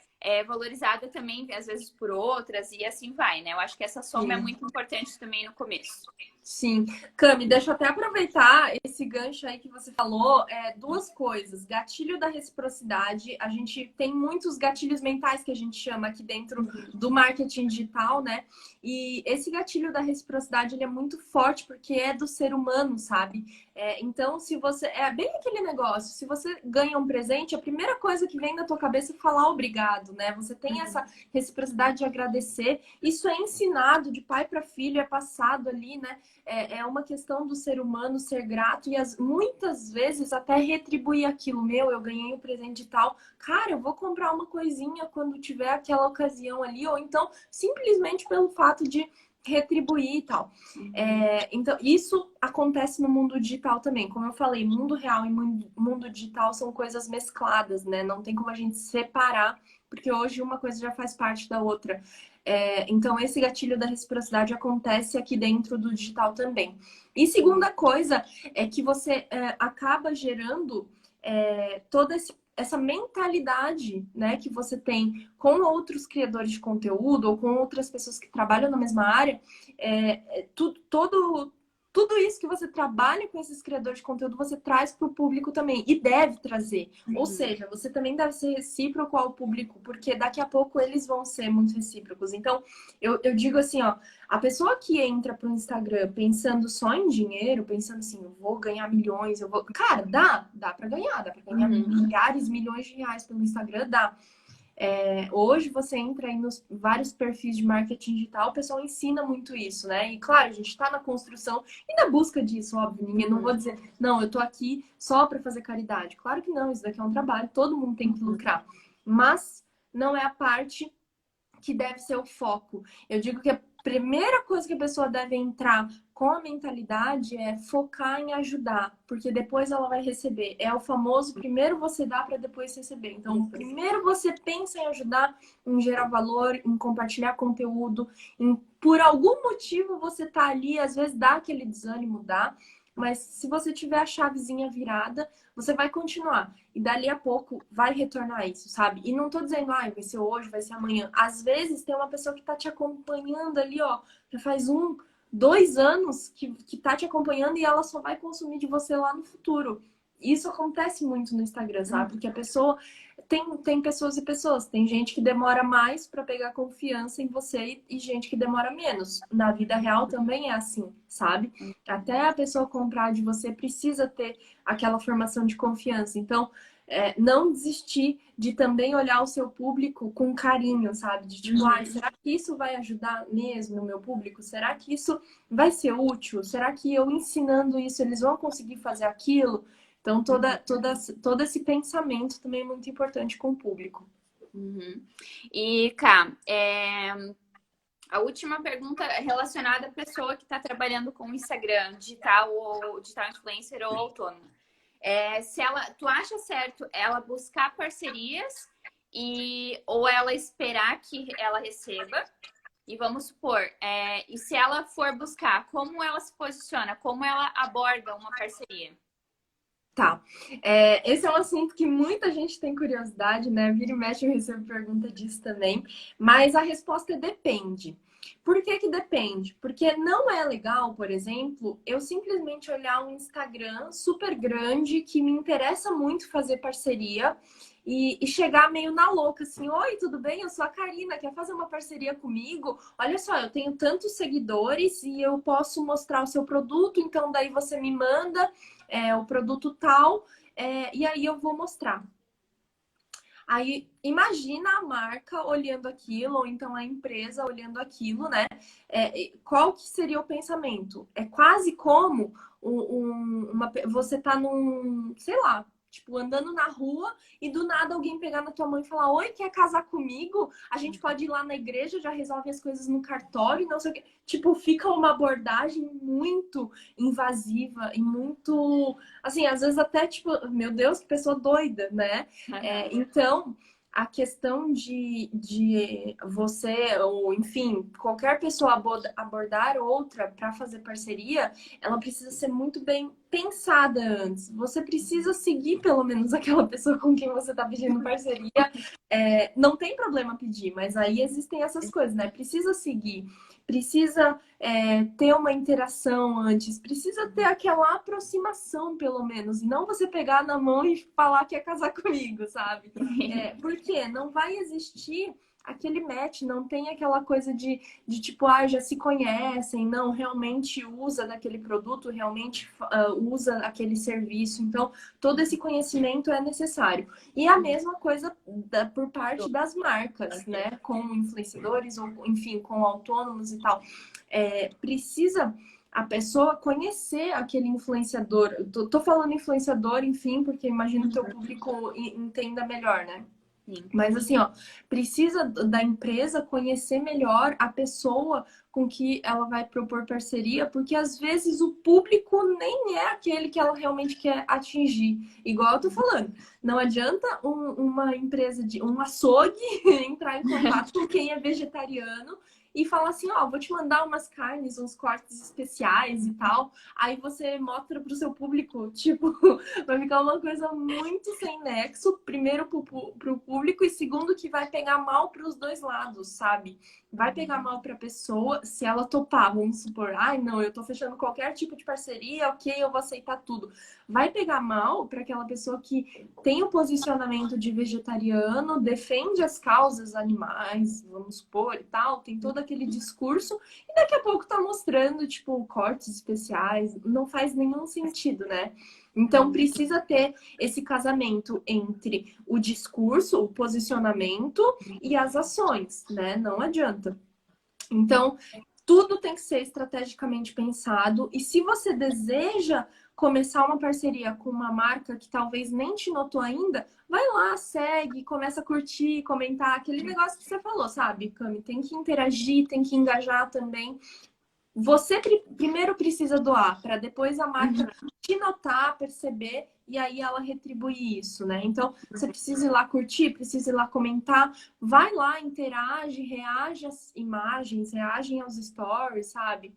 valorizada também, às vezes, por outras, e assim vai, né? Eu acho que essa soma é Sim. muito importante também no começo. Sim. Cami, deixa eu até aproveitar esse gancho aí que você falou. Duas coisas. Gatilho da reciprocidade. A gente tem muitos gatilhos mentais que a gente chama aqui dentro do marketing digital, né? E esse gatilho da reciprocidade, ele é muito forte porque é do ser humano, sabe? Então, se você... É bem aquele negócio. Se você ganha um presente, a primeira coisa que vem na tua cabeça é falar obrigado, né? Você tem essa reciprocidade de agradecer. Isso é ensinado de pai para filho, é passado ali, né? É uma questão do ser humano ser grato e muitas vezes até retribuir aquilo. Meu, eu ganhei um presente e tal. Cara, eu vou comprar uma coisinha quando tiver aquela ocasião ali. Ou então, simplesmente pelo fato de retribuir e tal. Então, isso acontece no mundo digital também. Como eu falei, mundo real e mundo digital são coisas mescladas, né? Não tem como a gente separar, porque hoje uma coisa já faz parte da outra. Então, esse gatilho da reciprocidade acontece aqui dentro do digital também. E segunda coisa é que você acaba gerando toda essa mentalidade, né, que você tem com outros criadores de conteúdo ou com outras pessoas que trabalham na mesma área. Tudo isso que você trabalha com esses criadores de conteúdo, você traz para o público também. E deve trazer. Ou seja, você também deve ser recíproco ao público, porque daqui a pouco eles vão ser muito recíprocos. Então, eu digo assim, ó, a pessoa que entra para o Instagram pensando só em dinheiro, pensando assim, eu vou ganhar milhões, eu vou... Cara, dá para ganhar, milhares, milhões de reais pelo Instagram, dá. Hoje você entra aí nos vários perfis de marketing digital, o pessoal ensina muito isso, né? E claro, a gente está na construção e na busca disso, óbvio. Ninguém não vou dizer, não, eu tô aqui só para fazer caridade. Claro que não, isso daqui é um trabalho, todo mundo tem que lucrar. Mas não é a parte que deve ser o foco. Eu digo que a primeira coisa que a pessoa deve entrar com a mentalidade é focar em ajudar, porque depois ela vai receber. É o famoso primeiro você dá para depois receber. Então, primeiro você pensa em ajudar, em gerar valor, em compartilhar conteúdo, por algum motivo você tá ali, às vezes dá aquele desânimo, mas se você tiver a chavezinha virada, você vai continuar. E dali a pouco vai retornar isso, sabe? E não tô dizendo, vai ser hoje, vai ser amanhã. Às vezes tem uma pessoa que tá te acompanhando ali, ó, já faz 2 anos que tá te acompanhando e ela só vai consumir de você lá no futuro. Isso acontece muito no Instagram, sabe? Porque a pessoa... Tem pessoas e pessoas. Tem gente que demora mais para pegar confiança em você e gente que demora menos. Na vida real também é assim, sabe? Até a pessoa comprar de você precisa ter aquela formação de confiança. Então, não desistir de também olhar o seu público com carinho, sabe? De tipo, será que isso vai ajudar mesmo o meu público? Será que isso vai ser útil? Será que eu ensinando isso, eles vão conseguir fazer aquilo? Então, todo esse pensamento também é muito importante com o público. E, Cá, a última pergunta é relacionada à pessoa que está trabalhando com Instagram, digital ou digital influencer ou autônomo. Tu acha certo ela buscar parcerias ou ela esperar que ela receba? E vamos supor, e se ela for buscar, como ela se posiciona? Como ela aborda uma parceria? Tá. Esse é um assunto que muita gente tem curiosidade, né? Vira e mexe eu recebo pergunta disso também. Mas a resposta é depende. Por que que depende? Porque não é legal, por exemplo, eu simplesmente olhar um Instagram super grande que me interessa muito fazer parceria e chegar meio na louca, assim, oi, tudo bem? Eu sou a Karina, quer fazer uma parceria comigo? Olha só, eu tenho tantos seguidores e eu posso mostrar o seu produto, então daí você me manda o produto tal, e aí eu vou mostrar. Aí, imagina a marca olhando aquilo, ou então a empresa olhando aquilo, né? Qual que seria o pensamento? É quase como você tá sei lá, tipo, andando na rua e do nada alguém pegar na tua mão e falar: oi, quer casar comigo? A gente pode ir lá na igreja, já resolve as coisas no cartório, não sei o quê. Tipo, fica uma abordagem muito invasiva e muito... Assim, às vezes até, tipo, meu Deus, que pessoa doida, né? Então, a questão de você, ou enfim, qualquer pessoa abordar outra para fazer parceria, ela precisa ser muito bem pensada antes. Você precisa seguir pelo menos aquela pessoa com quem você está pedindo parceria. Não tem problema pedir, mas aí existem essas coisas, né? Precisa seguir, precisa ter uma interação antes, precisa ter aquela aproximação, pelo menos, e não você pegar na mão e falar que quer casar comigo, sabe? Porque não vai existir aquele match, não tem aquela coisa de tipo, já se conhecem, não, realmente usa daquele produto, realmente usa aquele serviço. Então, todo esse conhecimento é necessário. E a mesma coisa por parte das marcas, né? Com influenciadores, ou enfim, com autônomos e tal. Precisa a pessoa conhecer aquele influenciador. Tô falando influenciador, enfim, porque imagino que o teu público entenda melhor, né? Sim. Mas assim, ó, precisa da empresa conhecer melhor a pessoa com que ela vai propor parceria, porque às vezes o público nem é aquele que ela realmente quer atingir. Igual eu tô falando, não adianta uma empresa um açougue entrar em contato com quem é vegetariano e falar assim, ó, vou te mandar umas carnes, uns cortes especiais e tal. Aí você mostra pro seu público, tipo, vai ficar uma coisa muito sem nexo. Primeiro pro público e segundo que vai pegar mal pros dois lados, sabe? Vai pegar mal pra pessoa se ela topar, vamos supor, não, eu tô fechando qualquer tipo de parceria, ok, eu vou aceitar tudo. Vai pegar mal para aquela pessoa que tem o posicionamento de vegetariano, defende as causas animais, vamos supor, e tal, tem todo aquele discurso, e daqui a pouco tá mostrando, tipo, cortes especiais, não faz nenhum sentido, né? Então, precisa ter esse casamento entre o discurso, o posicionamento e as ações, né? Não adianta. Então, tudo tem que ser estrategicamente pensado. E se você deseja começar uma parceria com uma marca que talvez nem te notou ainda, vai lá, segue, começa a curtir, comentar, aquele negócio que você falou, sabe, Cami? Tem que interagir, tem que engajar também. Você primeiro precisa doar, para depois a marca te notar, perceber e aí ela retribuir isso, né? Então, você precisa ir lá curtir, precisa ir lá comentar, vai lá, interage, reage às imagens, reage aos stories, sabe?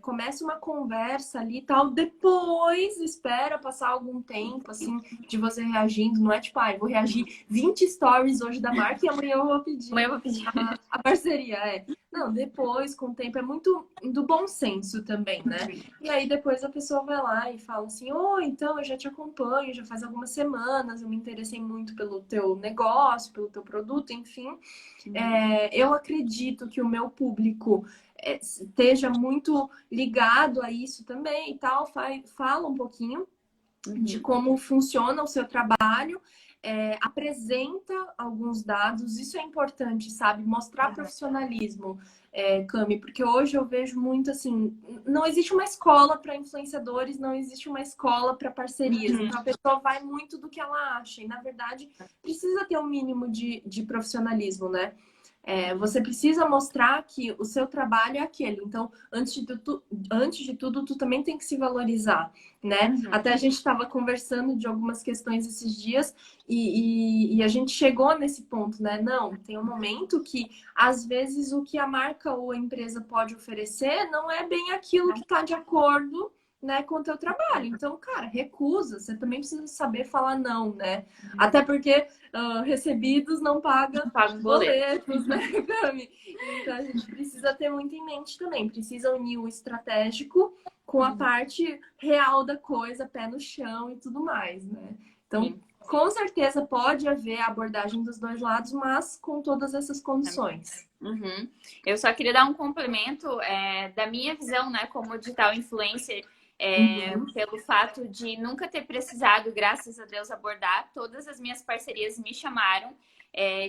Começa uma conversa ali e tal, depois espera passar algum tempo, assim, de você reagindo, não é tipo, vou reagir 20 stories hoje da marca e amanhã eu vou pedir, a parceria, Não, depois, com o tempo, é muito do bom senso também, né? E aí depois a pessoa vai lá e fala assim, então eu já te acompanho, já faz algumas semanas, eu me interessei muito pelo teu negócio, pelo teu produto, enfim. Eu acredito que o meu público esteja muito ligado a isso também e tal, fala um pouquinho de como funciona o seu trabalho, apresenta alguns dados, isso é importante, sabe? Mostrar profissionalismo, Cami, porque hoje eu vejo muito assim, não existe uma escola para influenciadores, não existe uma escola para parcerias, então a pessoa vai muito do que ela acha, e na verdade precisa ter um mínimo de profissionalismo, né? Você precisa mostrar que o seu trabalho é aquele. Então, antes de tudo, tu também tem que se valorizar, né? Até a gente estava conversando de algumas questões esses dias e a gente chegou nesse ponto, né? Não, tem um momento que, às vezes, o que a marca ou a empresa pode oferecer não é bem aquilo que está de acordo, né, com o teu trabalho. Então, cara, recusa. Você também precisa saber falar não, né? Até porque recebidos não pagam boletos, né, Cami? Então, a gente precisa ter muito em mente também. Precisa unir o estratégico com a parte real da coisa, pé no chão e tudo mais, né? Então, com certeza pode haver a abordagem dos dois lados, mas com todas essas condições. Eu só queria dar um complemento da minha visão, né, como digital influencer, pelo fato de nunca ter precisado, graças a Deus, abordar. Todas as minhas parcerias me chamaram,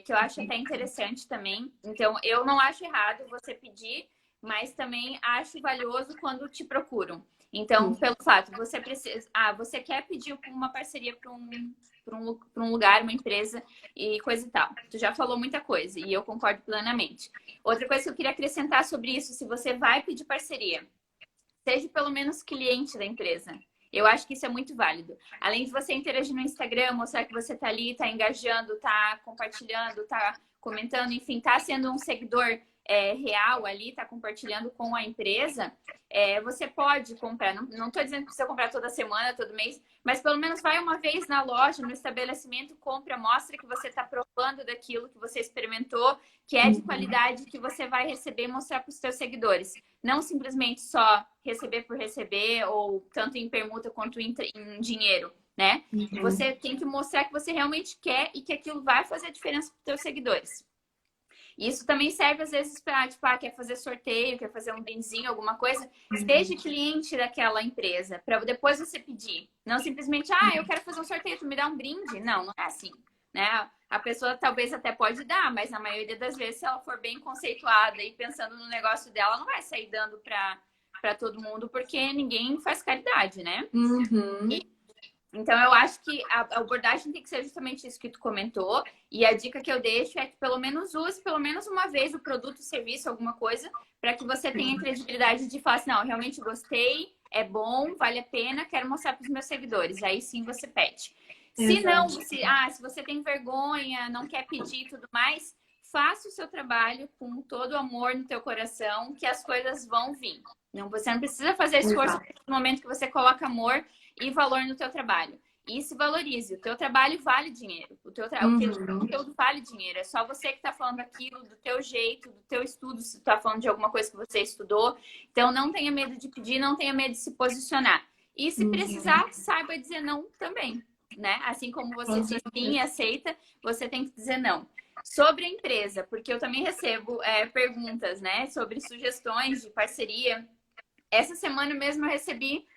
que eu acho até interessante também. Então, eu não acho errado você pedir, mas também acho valioso quando te procuram. Então, pelo fato, você precisa... você quer pedir uma parceria para um lugar, uma empresa e coisa e tal. Tu já falou muita coisa e eu concordo plenamente. Outra coisa que eu queria acrescentar sobre isso, se você vai pedir parceria, seja pelo menos cliente da empresa. Eu acho que isso é muito válido. Além de você interagir no Instagram, mostrar que você tá ali, tá engajando, tá compartilhando, tá comentando, enfim, tá sendo um seguidor real ali, está compartilhando com a empresa, você pode comprar. Não estou dizendo que precisa comprar toda semana, todo mês, mas pelo menos vai uma vez na loja, no estabelecimento, compra, mostra que você está provando daquilo que você experimentou, que é de qualidade, que você vai receber e mostrar para os seus seguidores. Não simplesmente só receber por receber, ou tanto em permuta quanto em dinheiro, né? Você tem que mostrar que você realmente quer e que aquilo vai fazer a diferença para os seus seguidores. Isso também serve, às vezes, para, tipo, quer fazer sorteio, quer fazer um brindezinho, alguma coisa. Esteja cliente daquela empresa, para depois você pedir. Não simplesmente, eu quero fazer um sorteio, tu me dá um brinde. Não, não é assim, né? A pessoa talvez até pode dar, mas na maioria das vezes, se ela for bem conceituada e pensando no negócio dela, não vai sair dando para todo mundo, porque ninguém faz caridade, né? Então, eu acho que a abordagem tem que ser justamente isso que tu comentou. E a dica que eu deixo é que pelo menos use pelo menos uma vez o produto, o serviço, alguma coisa, para que você tenha credibilidade de falar assim, não, realmente gostei, é bom, vale a pena, quero mostrar para os meus seguidores. Aí sim você pede. Se não, se você tem vergonha, não quer pedir e tudo mais, faça o seu trabalho com todo o amor no teu coração, que as coisas vão vir. Você não precisa fazer esforço no momento que você coloca amor e valor no teu trabalho. E se valorize. O teu trabalho vale dinheiro. O conteúdo vale dinheiro. É só você que está falando aquilo do teu jeito, do teu estudo, se está falando de alguma coisa que você estudou. Então, não tenha medo de pedir, não tenha medo de se posicionar. E se precisar, saiba dizer não também, né? Assim como você diz sim e aceita, você tem que dizer não. Sobre a empresa, porque eu também recebo perguntas, né? Sobre sugestões de parceria. Essa semana mesmo eu recebi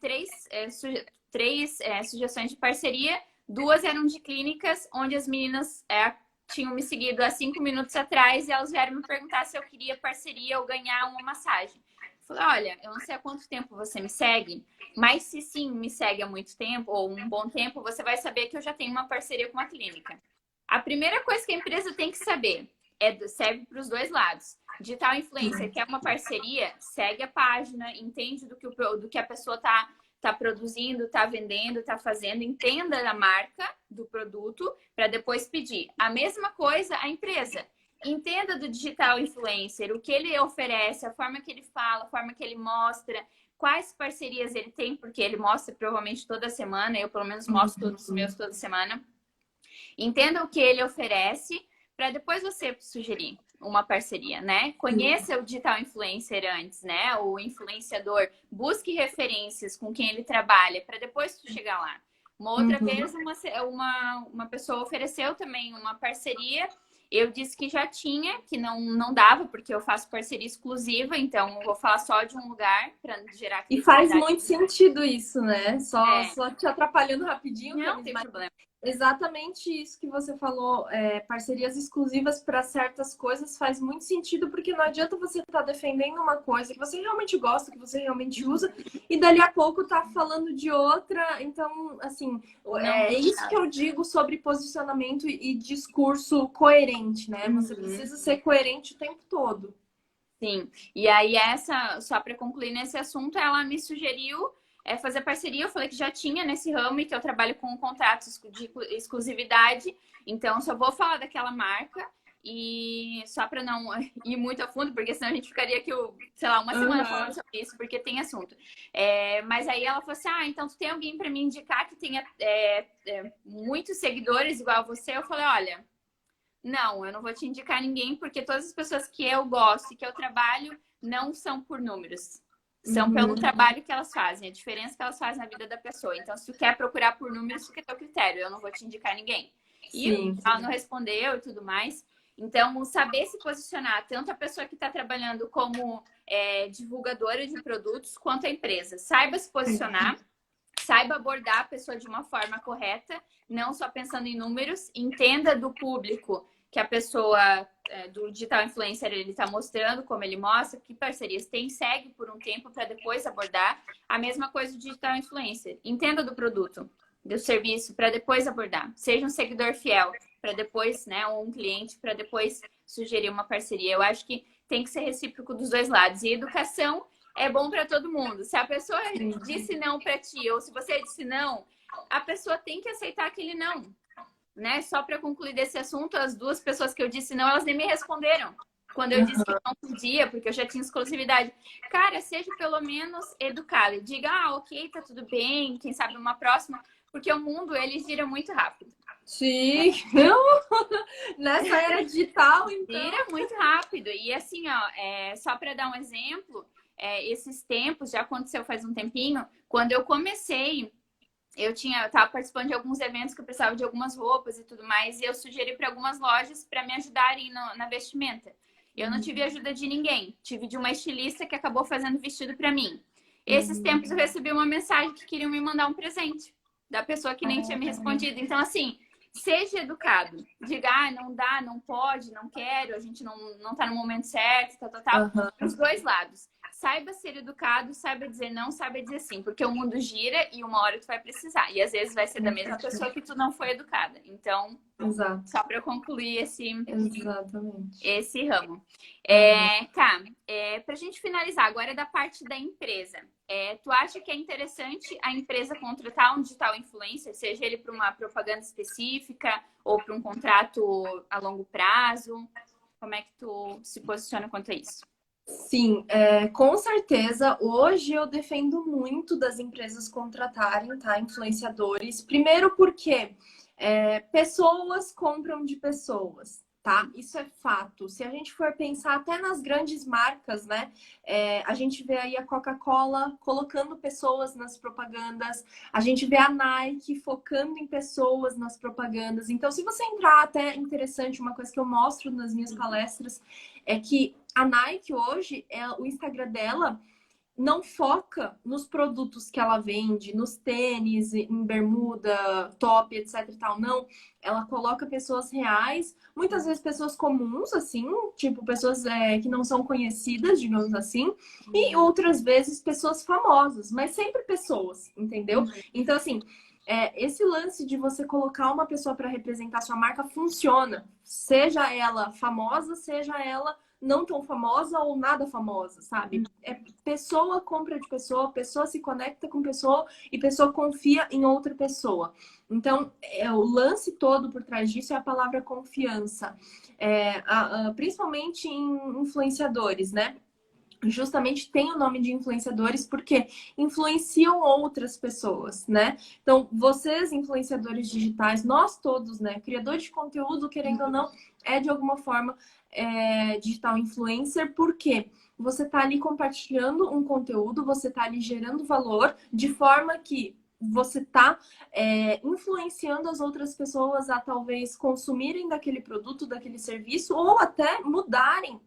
três sugestões de parceria. 2 eram de clínicas, onde as meninas tinham me seguido há 5 minutos atrás e elas vieram me perguntar se eu queria parceria ou ganhar uma massagem. Eu falei, olha, eu não sei há quanto tempo você me segue, mas se sim me segue há muito tempo ou um bom tempo, você vai saber que eu já tenho uma parceria com uma clínica. A primeira coisa que a empresa tem que saber serve para os dois lados. Digital influencer quer uma parceria, segue a página, entende do que a pessoa tá produzindo, tá vendendo, tá fazendo, entenda da marca do produto para depois pedir. A mesma coisa a empresa. Entenda do digital influencer, o que ele oferece, a forma que ele fala, a forma que ele mostra, quais parcerias ele tem, porque ele mostra provavelmente toda semana, eu pelo menos mostro todos os meus toda semana. Entenda o que ele oferece para depois você sugerir uma parceria, né? Conheça o digital influencer antes, né? O influenciador, busque referências com quem ele trabalha para depois tu chegar lá. Uma outra vez, uma pessoa ofereceu também uma parceria. Eu disse que já tinha, que não dava, porque eu faço parceria exclusiva, então eu vou falar só de um lugar para gerar... E faz muito sentido isso, né? Só te atrapalhando rapidinho. Não tem problema. Exatamente isso que você falou, parcerias exclusivas para certas coisas faz muito sentido, porque não adianta você estar defendendo uma coisa que você realmente gosta, que você realmente usa, e dali a pouco tá falando de outra. Então, assim, é isso que eu digo sobre posicionamento e discurso coerente, né? Você precisa ser coerente o tempo todo. Sim, e aí só para concluir nesse assunto, ela me sugeriu fazer parceria. Eu falei que já tinha nesse ramo e que eu trabalho com contratos de exclusividade. Então, só vou falar daquela marca e só para não ir muito a fundo, porque senão a gente ficaria aqui, sei lá, uma semana falando sobre isso, porque tem assunto. Mas aí ela falou assim, então tu tem alguém para me indicar que tenha muitos seguidores igual a você? Eu falei, olha, não, eu não vou te indicar ninguém, porque todas as pessoas que eu gosto e que eu trabalho não são por números. São pelo trabalho que elas fazem, a diferença que elas fazem na vida da pessoa. Então, se tu quer procurar por números, fica a teu critério. Eu não vou te indicar ninguém. E ela não respondeu e tudo mais. Então, saber se posicionar, tanto a pessoa que está trabalhando como divulgadora de produtos, quanto a empresa. Saiba se posicionar, saiba abordar a pessoa de uma forma correta, não só pensando em números. Entenda do público que a pessoa do digital influencer ele está mostrando, como ele mostra, que parcerias tem, segue por um tempo para depois abordar. A mesma coisa do digital influencer. Entenda do produto, do serviço, para depois abordar. Seja um seguidor fiel, para depois, né, ou um cliente, para depois sugerir uma parceria. Eu acho que tem que ser recíproco dos dois lados. E educação é bom para todo mundo. Se a pessoa disse não para ti, ou se você disse não, a pessoa tem que aceitar aquele não. Né? Só para concluir desse assunto, as 2 pessoas que eu disse não, elas nem me responderam. quando eu disse que não podia, porque eu já tinha exclusividade. Cara, seja pelo menos educado. Diga, ok, tá tudo bem, quem sabe uma próxima, porque o mundo, ele gira muito rápido. Sim, nessa era digital, então. Gira muito rápido. E assim, ó, só para dar um exemplo, esses tempos, já aconteceu faz um tempinho, quando eu comecei, eu tava participando de alguns eventos que eu precisava de algumas roupas e tudo mais, e eu sugeri para algumas lojas para me ajudarem na vestimenta. Eu não tive ajuda de ninguém, tive de uma estilista que acabou fazendo vestido para mim. Esses tempos eu recebi uma mensagem que queriam me mandar um presente da pessoa que nem tinha me respondido. Então, assim, seja educado. Diga, não dá, não pode, não quero, a gente não tá no momento certo, tal. Os dois lados. Saiba ser educado, saiba dizer não, saiba dizer sim. Porque o mundo gira e uma hora tu vai precisar. E às vezes vai ser da mesma pessoa que tu não foi educada. Então, só para eu concluir esse ramo. Pra gente finalizar, agora é da parte da empresa. Tu acha que é interessante a empresa contratar um digital influencer, seja ele para uma propaganda específica ou para um contrato a longo prazo? Como é que tu se posiciona quanto a isso? Sim, com certeza. Hoje eu defendo muito das empresas contratarem, tá, influenciadores. Primeiro porque pessoas compram de pessoas, tá? Isso é fato. Se a gente for pensar até nas grandes marcas, né? A gente vê aí a Coca-Cola colocando pessoas nas propagandas, a gente vê a Nike focando em pessoas nas propagandas. Então, se você entrar, até interessante, uma coisa que eu mostro nas minhas palestras é que a Nike hoje, o Instagram dela não foca nos produtos que ela vende, nos tênis, em bermuda, top, etc e tal. Não, ela coloca pessoas reais, muitas vezes pessoas comuns, assim, tipo pessoas que não são conhecidas, digamos assim, e outras vezes pessoas famosas, mas sempre pessoas, entendeu? Então, assim, esse lance de você colocar uma pessoa para representar sua marca funciona, seja ela famosa, seja ela não tão famosa ou nada famosa, sabe? Pessoa compra de pessoa, pessoa se conecta com pessoa e pessoa confia em outra pessoa. Então, o lance todo por trás disso é a palavra confiança. Principalmente em influenciadores, né? Justamente tem o nome de influenciadores porque influenciam outras pessoas, né? Então, vocês, influenciadores digitais, nós todos, né? Criador de conteúdo, querendo ou não, de alguma forma digital influencer, porque você está ali compartilhando um conteúdo, você está ali gerando valor de forma que você está influenciando as outras pessoas a talvez consumirem daquele produto, daquele serviço, ou até mudarem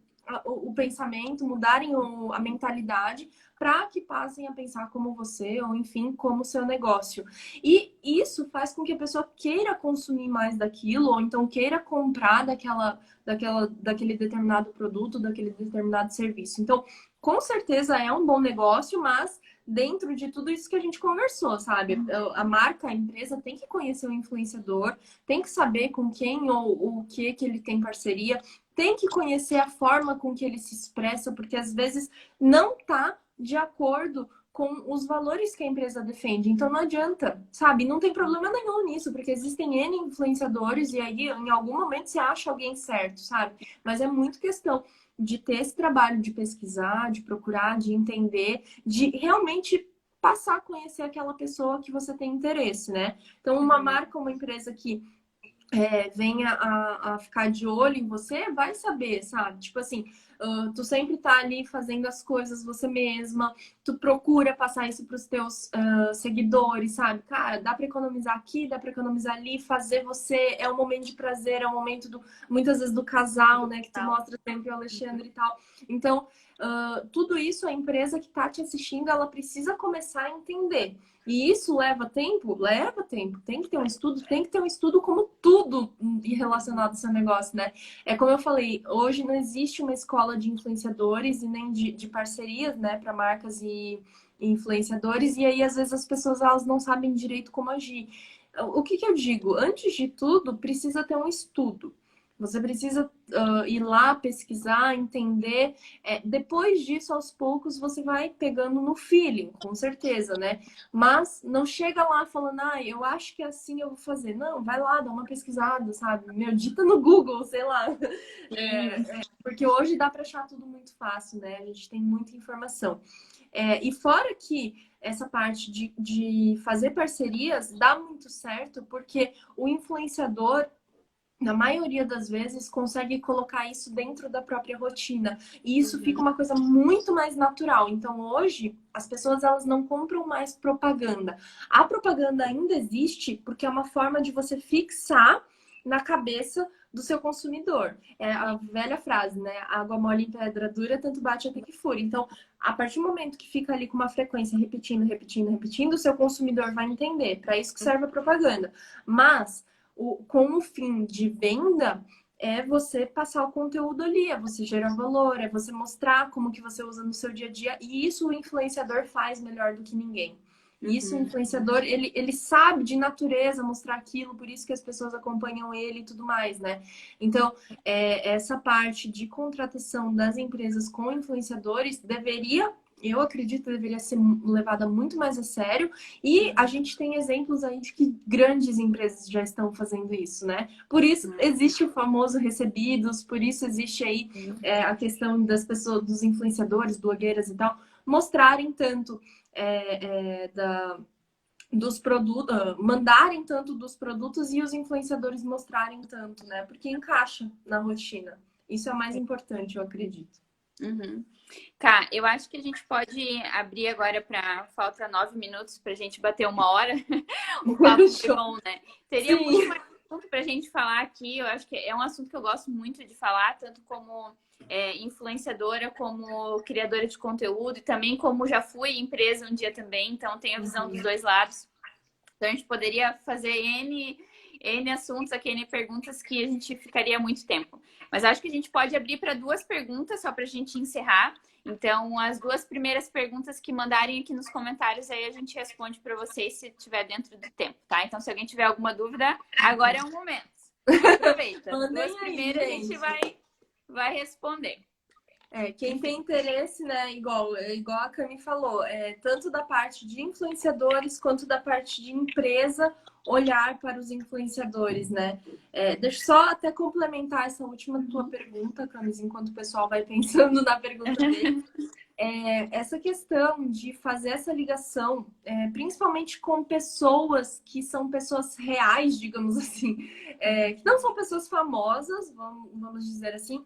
o pensamento, mudarem a mentalidade para que passem a pensar como você, ou enfim, como o seu negócio. E isso faz com que a pessoa queira consumir mais daquilo, ou então queira comprar daquele determinado produto, daquele determinado serviço. Então, com certeza é um bom negócio, mas dentro de tudo isso que a gente conversou, sabe? A marca, a empresa tem que conhecer o influenciador, tem que saber com quem ou o que ele tem parceria, tem que conhecer a forma com que ele se expressa, porque às vezes não tá de acordo com os valores que a empresa defende. Então não adianta, sabe? Não tem problema nenhum nisso, porque existem N influenciadores e aí em algum momento você acha alguém certo, sabe? Mas é muito questão de ter esse trabalho de pesquisar, de procurar, de entender, de realmente passar a conhecer aquela pessoa que você tem interesse, né? Então uma marca, uma empresa que venha a ficar de olho em você, vai saber, sabe? Tipo assim, tu sempre tá ali fazendo as coisas você mesma, tu procura passar isso pros teus seguidores, sabe? Cara, dá pra economizar aqui, dá pra economizar ali, fazer você, é um momento de prazer, é um momento muitas vezes do casal, né? Que tu mostra sempre o Alexandre e tal. Então, tudo isso, a empresa que tá te assistindo, ela precisa começar a entender. E isso leva tempo? Leva tempo. Tem que ter um estudo como tudo relacionado a esse negócio, né? É como eu falei, hoje não existe uma escola de influenciadores e nem de parcerias, né, para marcas e influenciadores, e aí às vezes as pessoas elas não sabem direito como agir. O que eu digo? Antes de tudo, precisa ter um estudo. Você precisa ir lá, pesquisar, entender. Depois disso, aos poucos, você vai pegando no feeling, com certeza, né? Mas não chega lá falando, eu acho que assim eu vou fazer. Não, vai lá, dá uma pesquisada, sabe? Digita no Google, sei lá. Porque hoje dá para achar tudo muito fácil, né? A gente tem muita informação. E fora que essa parte de fazer parcerias dá muito certo, porque o influenciador, na maioria das vezes, consegue colocar isso dentro da própria rotina. E isso fica uma coisa muito mais natural. Então, hoje, as pessoas elas não compram mais propaganda. A propaganda ainda existe porque é uma forma de você fixar na cabeça do seu consumidor. É a velha frase, né? Água mole em pedra dura, tanto bate até que fura. Então, a partir do momento que fica ali com uma frequência repetindo, repetindo, repetindo, o seu consumidor vai entender. Para isso que serve a propaganda. Mas com o fim de venda, é você passar o conteúdo ali, é você gerar valor, é você mostrar como que você usa no seu dia a dia. E isso o influenciador faz melhor do que ninguém. E isso o influenciador, ele sabe de natureza mostrar aquilo, por isso que as pessoas acompanham ele e tudo mais, né? Então, essa parte de contratação das empresas com influenciadores eu acredito que deveria ser levada muito mais a sério. E a gente tem exemplos aí de que grandes empresas já estão fazendo isso, né? Por isso existe o famoso recebidos, por isso existe aí a questão das pessoas, dos influenciadores, blogueiras e tal, mostrarem tanto dos produtos, mandarem tanto dos produtos e os influenciadores mostrarem tanto, né? Porque encaixa na rotina. Isso é o mais importante, eu acredito. Tá, eu acho que a gente pode abrir agora para falta 9 minutos para a gente bater 1 hora. O papo foi bom, né? Teria muito mais assunto para a gente falar aqui. Eu acho que é um assunto que eu gosto muito de falar, tanto como influenciadora, como criadora de conteúdo e também como já fui empresa um dia também. Então tenho a visão dos dois lados. Então a gente poderia fazer N assuntos aqui, N perguntas que a gente ficaria muito tempo. Mas acho que a gente pode abrir para 2 perguntas, só para a gente encerrar. Então, as 2 primeiras perguntas que mandarem aqui nos comentários, aí a gente responde para vocês se estiver dentro do tempo, tá? Então, se alguém tiver alguma dúvida, agora é o momento. Aproveita. As 2 primeiras a gente vai responder. Quem tem interesse, né, igual a Cami falou, tanto da parte de influenciadores quanto da parte de empresa, olhar para os influenciadores, né? Deixa eu só até complementar essa última tua pergunta, Camis, enquanto o pessoal vai pensando na pergunta dele. Essa questão de fazer essa ligação, principalmente com pessoas que são pessoas reais, digamos assim, que não são pessoas famosas, vamos dizer assim,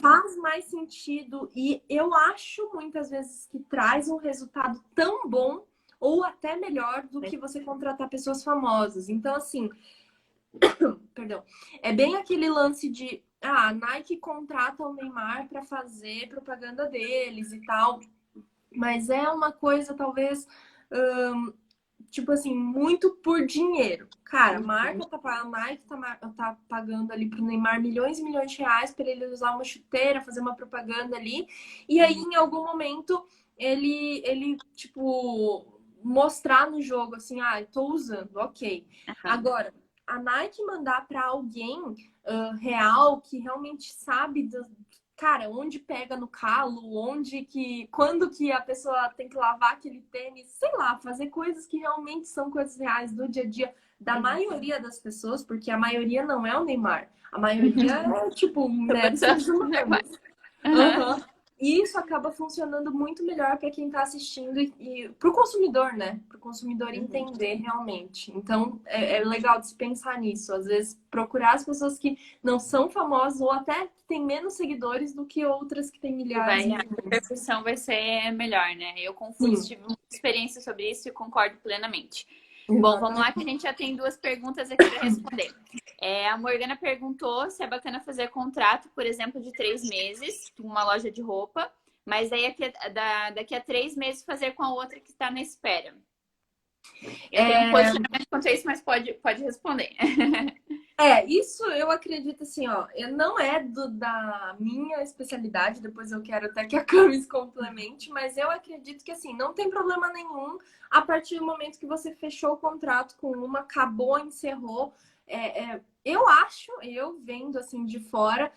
faz mais sentido e eu acho muitas vezes que traz um resultado tão bom ou até melhor do que você contratar pessoas famosas. Então, assim, perdão, é bem aquele lance de a Nike contrata o Neymar para fazer propaganda deles e tal, mas é uma coisa talvez tipo assim, muito por dinheiro. Cara, a Nike tá pagando ali pro Neymar milhões e milhões de reais para ele usar uma chuteira, fazer uma propaganda ali, e aí em algum momento ele tipo mostrar no jogo assim, eu tô usando, ok. Agora, a Nike mandar para alguém real que realmente sabe cara, onde pega no calo, quando que a pessoa tem que lavar aquele tênis, sei lá, fazer coisas que realmente são coisas reais do dia a dia da maioria das pessoas, porque a maioria não é o Neymar, a maioria é tipo, né, E isso acaba funcionando muito melhor para quem está assistindo e para o consumidor, né? Para o consumidor entender realmente. Então, é legal de se pensar nisso. Às vezes, procurar as pessoas que não são famosas ou até que têm menos seguidores do que outras que têm milhares. A repercussão vai ser melhor, né? Eu tive muita experiência sobre isso e concordo plenamente. Bom, vamos lá que a gente já tem 2 perguntas aqui para responder. A Morgana perguntou se é bacana fazer contrato, por exemplo, de 3 meses com uma loja de roupa, mas aí daqui a 3 meses fazer com a outra que está na espera. Eu tenho um posicionamento quanto a isso, mas pode responder. Isso eu acredito assim, não é da minha especialidade, depois eu quero até que a Camis complemente, mas eu acredito que assim, não tem problema nenhum a partir do momento que você fechou o contrato com uma, acabou, encerrou, eu vendo assim de fora,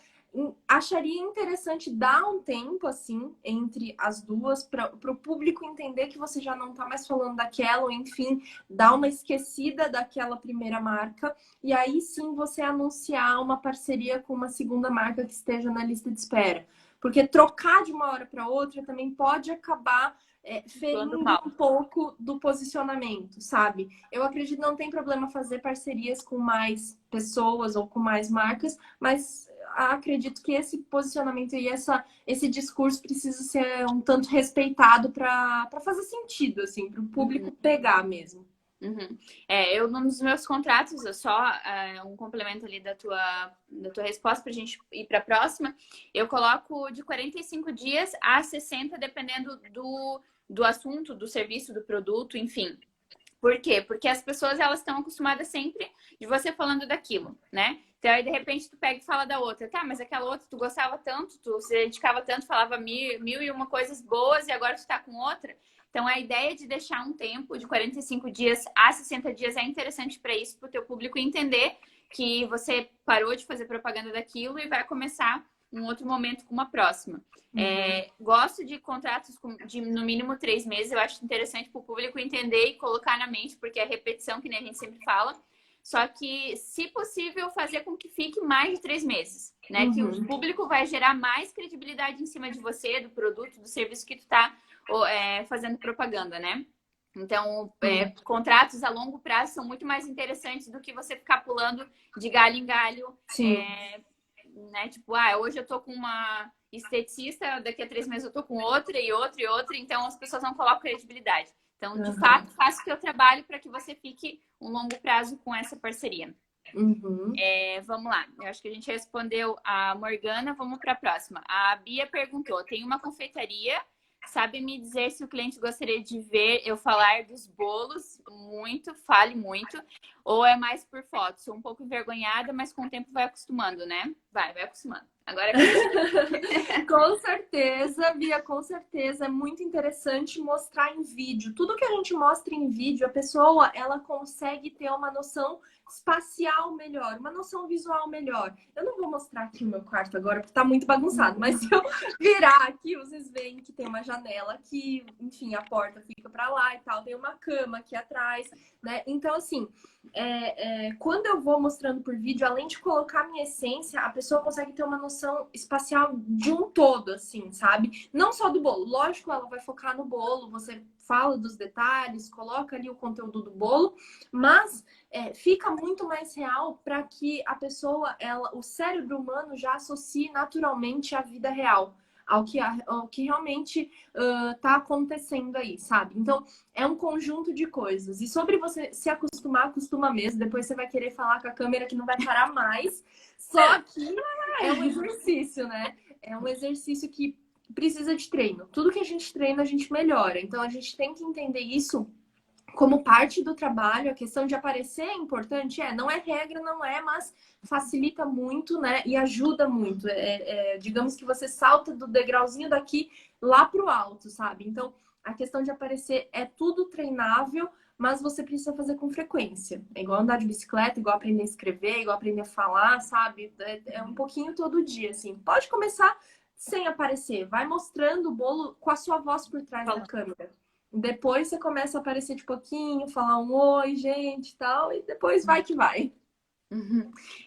acharia interessante dar um tempo assim entre as duas para o público entender que você já não está mais falando daquela, ou enfim, dar uma esquecida daquela primeira marca e aí sim você anunciar uma parceria com uma segunda marca que esteja na lista de espera. Porque trocar de uma hora para outra também pode acabar ferindo um pouco do posicionamento, sabe? Eu acredito que não tem problema fazer parcerias com mais pessoas ou com mais marcas, mas acredito que esse posicionamento e esse discurso precisa ser um tanto respeitado para fazer sentido, assim, para o público pegar mesmo. Uhum. Eu, nos meus contratos, só um complemento ali da tua resposta para a gente ir para a próxima, eu coloco de 45 dias a 60, dependendo do assunto, do serviço, do produto, enfim. Por quê? Porque as pessoas, elas estão acostumadas sempre de você falando daquilo, né? Então, aí, de repente, tu pega e fala da outra. Tá, mas aquela outra, tu gostava tanto, tu se dedicava tanto, falava mil e uma coisas boas e agora tu tá com outra. Então, a ideia de deixar um tempo de 45 dias a 60 dias é interessante para isso, para o teu público entender que você parou de fazer propaganda daquilo e vai começar um outro momento com uma próxima. Gosto de contratos de no mínimo 3 meses. Eu acho interessante para o público entender e colocar na mente, porque é repetição, que nem a gente sempre fala. Só que, se possível, fazer com que fique mais de 3 meses, né? Que o público vai gerar mais credibilidade em cima de você, do produto, do serviço que tu tá fazendo propaganda, né? Então, contratos a longo prazo são muito mais interessantes do que você ficar pulando de galho em galho. Né? Tipo, hoje eu tô com uma esteticista, daqui a 3 meses eu tô com outra e outra e outra, então as pessoas não colocam credibilidade. Então, de fato, faça o teu trabalho para que você fique um longo prazo com essa parceria. Vamos lá, eu acho que a gente respondeu a Morgana, vamos para a próxima. A Bia perguntou, tem uma confeitaria, sabe me dizer se o cliente gostaria de ver eu falar dos bolos muito, fale muito, ou é mais por foto? Sou um pouco envergonhada, mas com o tempo vai acostumando, né? Vai acostumando. Agora Com certeza, Bia, com certeza. É muito interessante mostrar em vídeo. Tudo que a gente mostra em vídeo, a pessoa, ela consegue ter uma noção espacial melhor, uma noção visual melhor. Eu não vou mostrar aqui o meu quarto agora, porque tá muito bagunçado, mas se eu virar aqui, vocês veem que tem uma janela aqui, enfim, a porta fica para lá e tal, tem uma cama aqui atrás, né? Então, assim, quando eu vou mostrando por vídeo, além de colocar minha essência, a pessoa consegue ter uma noção espacial de um todo, assim, sabe? Não só do bolo. Lógico, ela vai focar no bolo, você fala dos detalhes, coloca ali o conteúdo do bolo, mas fica muito mais real para que a pessoa, o cérebro humano já associe naturalmente à vida real, ao que realmente tá acontecendo aí, sabe? Então, é um conjunto de coisas. E sobre você se acostumar, acostuma mesmo. Depois você vai querer falar com a câmera que não vai parar mais. Só que é um exercício, né? É um exercício que precisa de treino. Tudo que a gente treina, a gente melhora. Então, a gente tem que entender isso como parte do trabalho. A questão de aparecer é importante? Não é regra, não é, mas facilita muito, né? E ajuda muito. Digamos que você salta do degrauzinho daqui lá pro alto, sabe? Então, a questão de aparecer é tudo treinável, mas você precisa fazer com frequência. É igual andar de bicicleta, igual aprender a escrever, igual aprender a falar, sabe? É um pouquinho todo dia, assim. Pode começar sem aparecer. Vai mostrando o bolo com a sua voz por trás da câmera. Depois você começa a aparecer de pouquinho, falar um oi, gente, e tal, e depois vai que vai.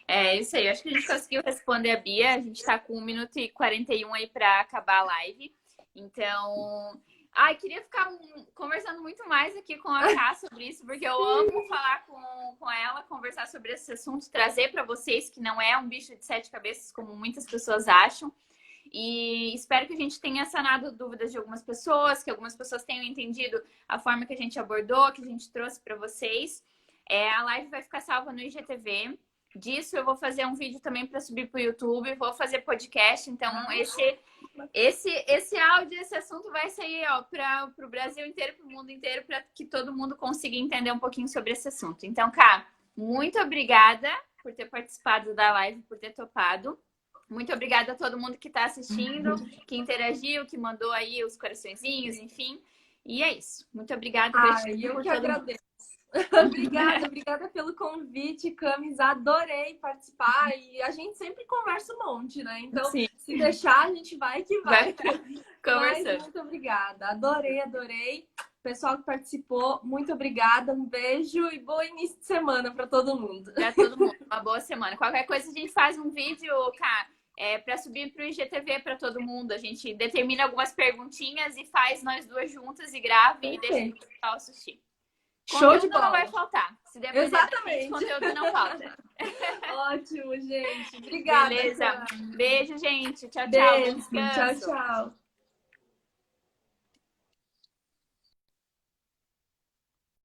É isso aí, acho que a gente conseguiu responder a Bia. A gente tá com 1 minuto e 41 aí para acabar a live. Então, queria ficar conversando muito mais aqui com a Ká sobre isso, porque eu amo falar com ela, conversar sobre esse assunto, trazer para vocês que não é um bicho de 7 cabeças, como muitas pessoas acham. E espero que a gente tenha sanado dúvidas de algumas pessoas, que algumas pessoas tenham entendido a forma que a gente abordou, que a gente trouxe para vocês. A live vai ficar salva no IGTV. Disso eu vou fazer um vídeo também para subir para o YouTube, vou fazer podcast. Então, esse áudio, esse assunto vai sair para o Brasil inteiro, para o mundo inteiro, para que todo mundo consiga entender um pouquinho sobre esse assunto. Então, Ká, muito obrigada por ter participado da live, por ter topado. Muito obrigada a todo mundo que está assistindo, que interagiu, que mandou aí os coraçõezinhos, enfim. E é isso. Muito obrigada. Eu que agradeço. Obrigada pelo convite, Camis. Adorei participar e a gente sempre conversa um monte, né? Então, Sim. se deixar, a gente vai que vai. Conversando. Mas, muito obrigada. Adorei. Pessoal que participou, muito obrigada. Um beijo e bom início de semana para todo mundo. Para todo mundo. Uma boa semana. Qualquer coisa, a gente faz um vídeo, cara, para subir para o IGTV para todo mundo. A gente determina algumas perguntinhas e faz nós duas juntas e grava e deixa o pessoal assistir. Show de bola. Não vai faltar. Se depender Exatamente. da gente, conteúdo não falta. Ótimo, gente. Obrigada. Beleza. Beijo, gente. Tchau, tchau. Beijo. Tchau, tchau.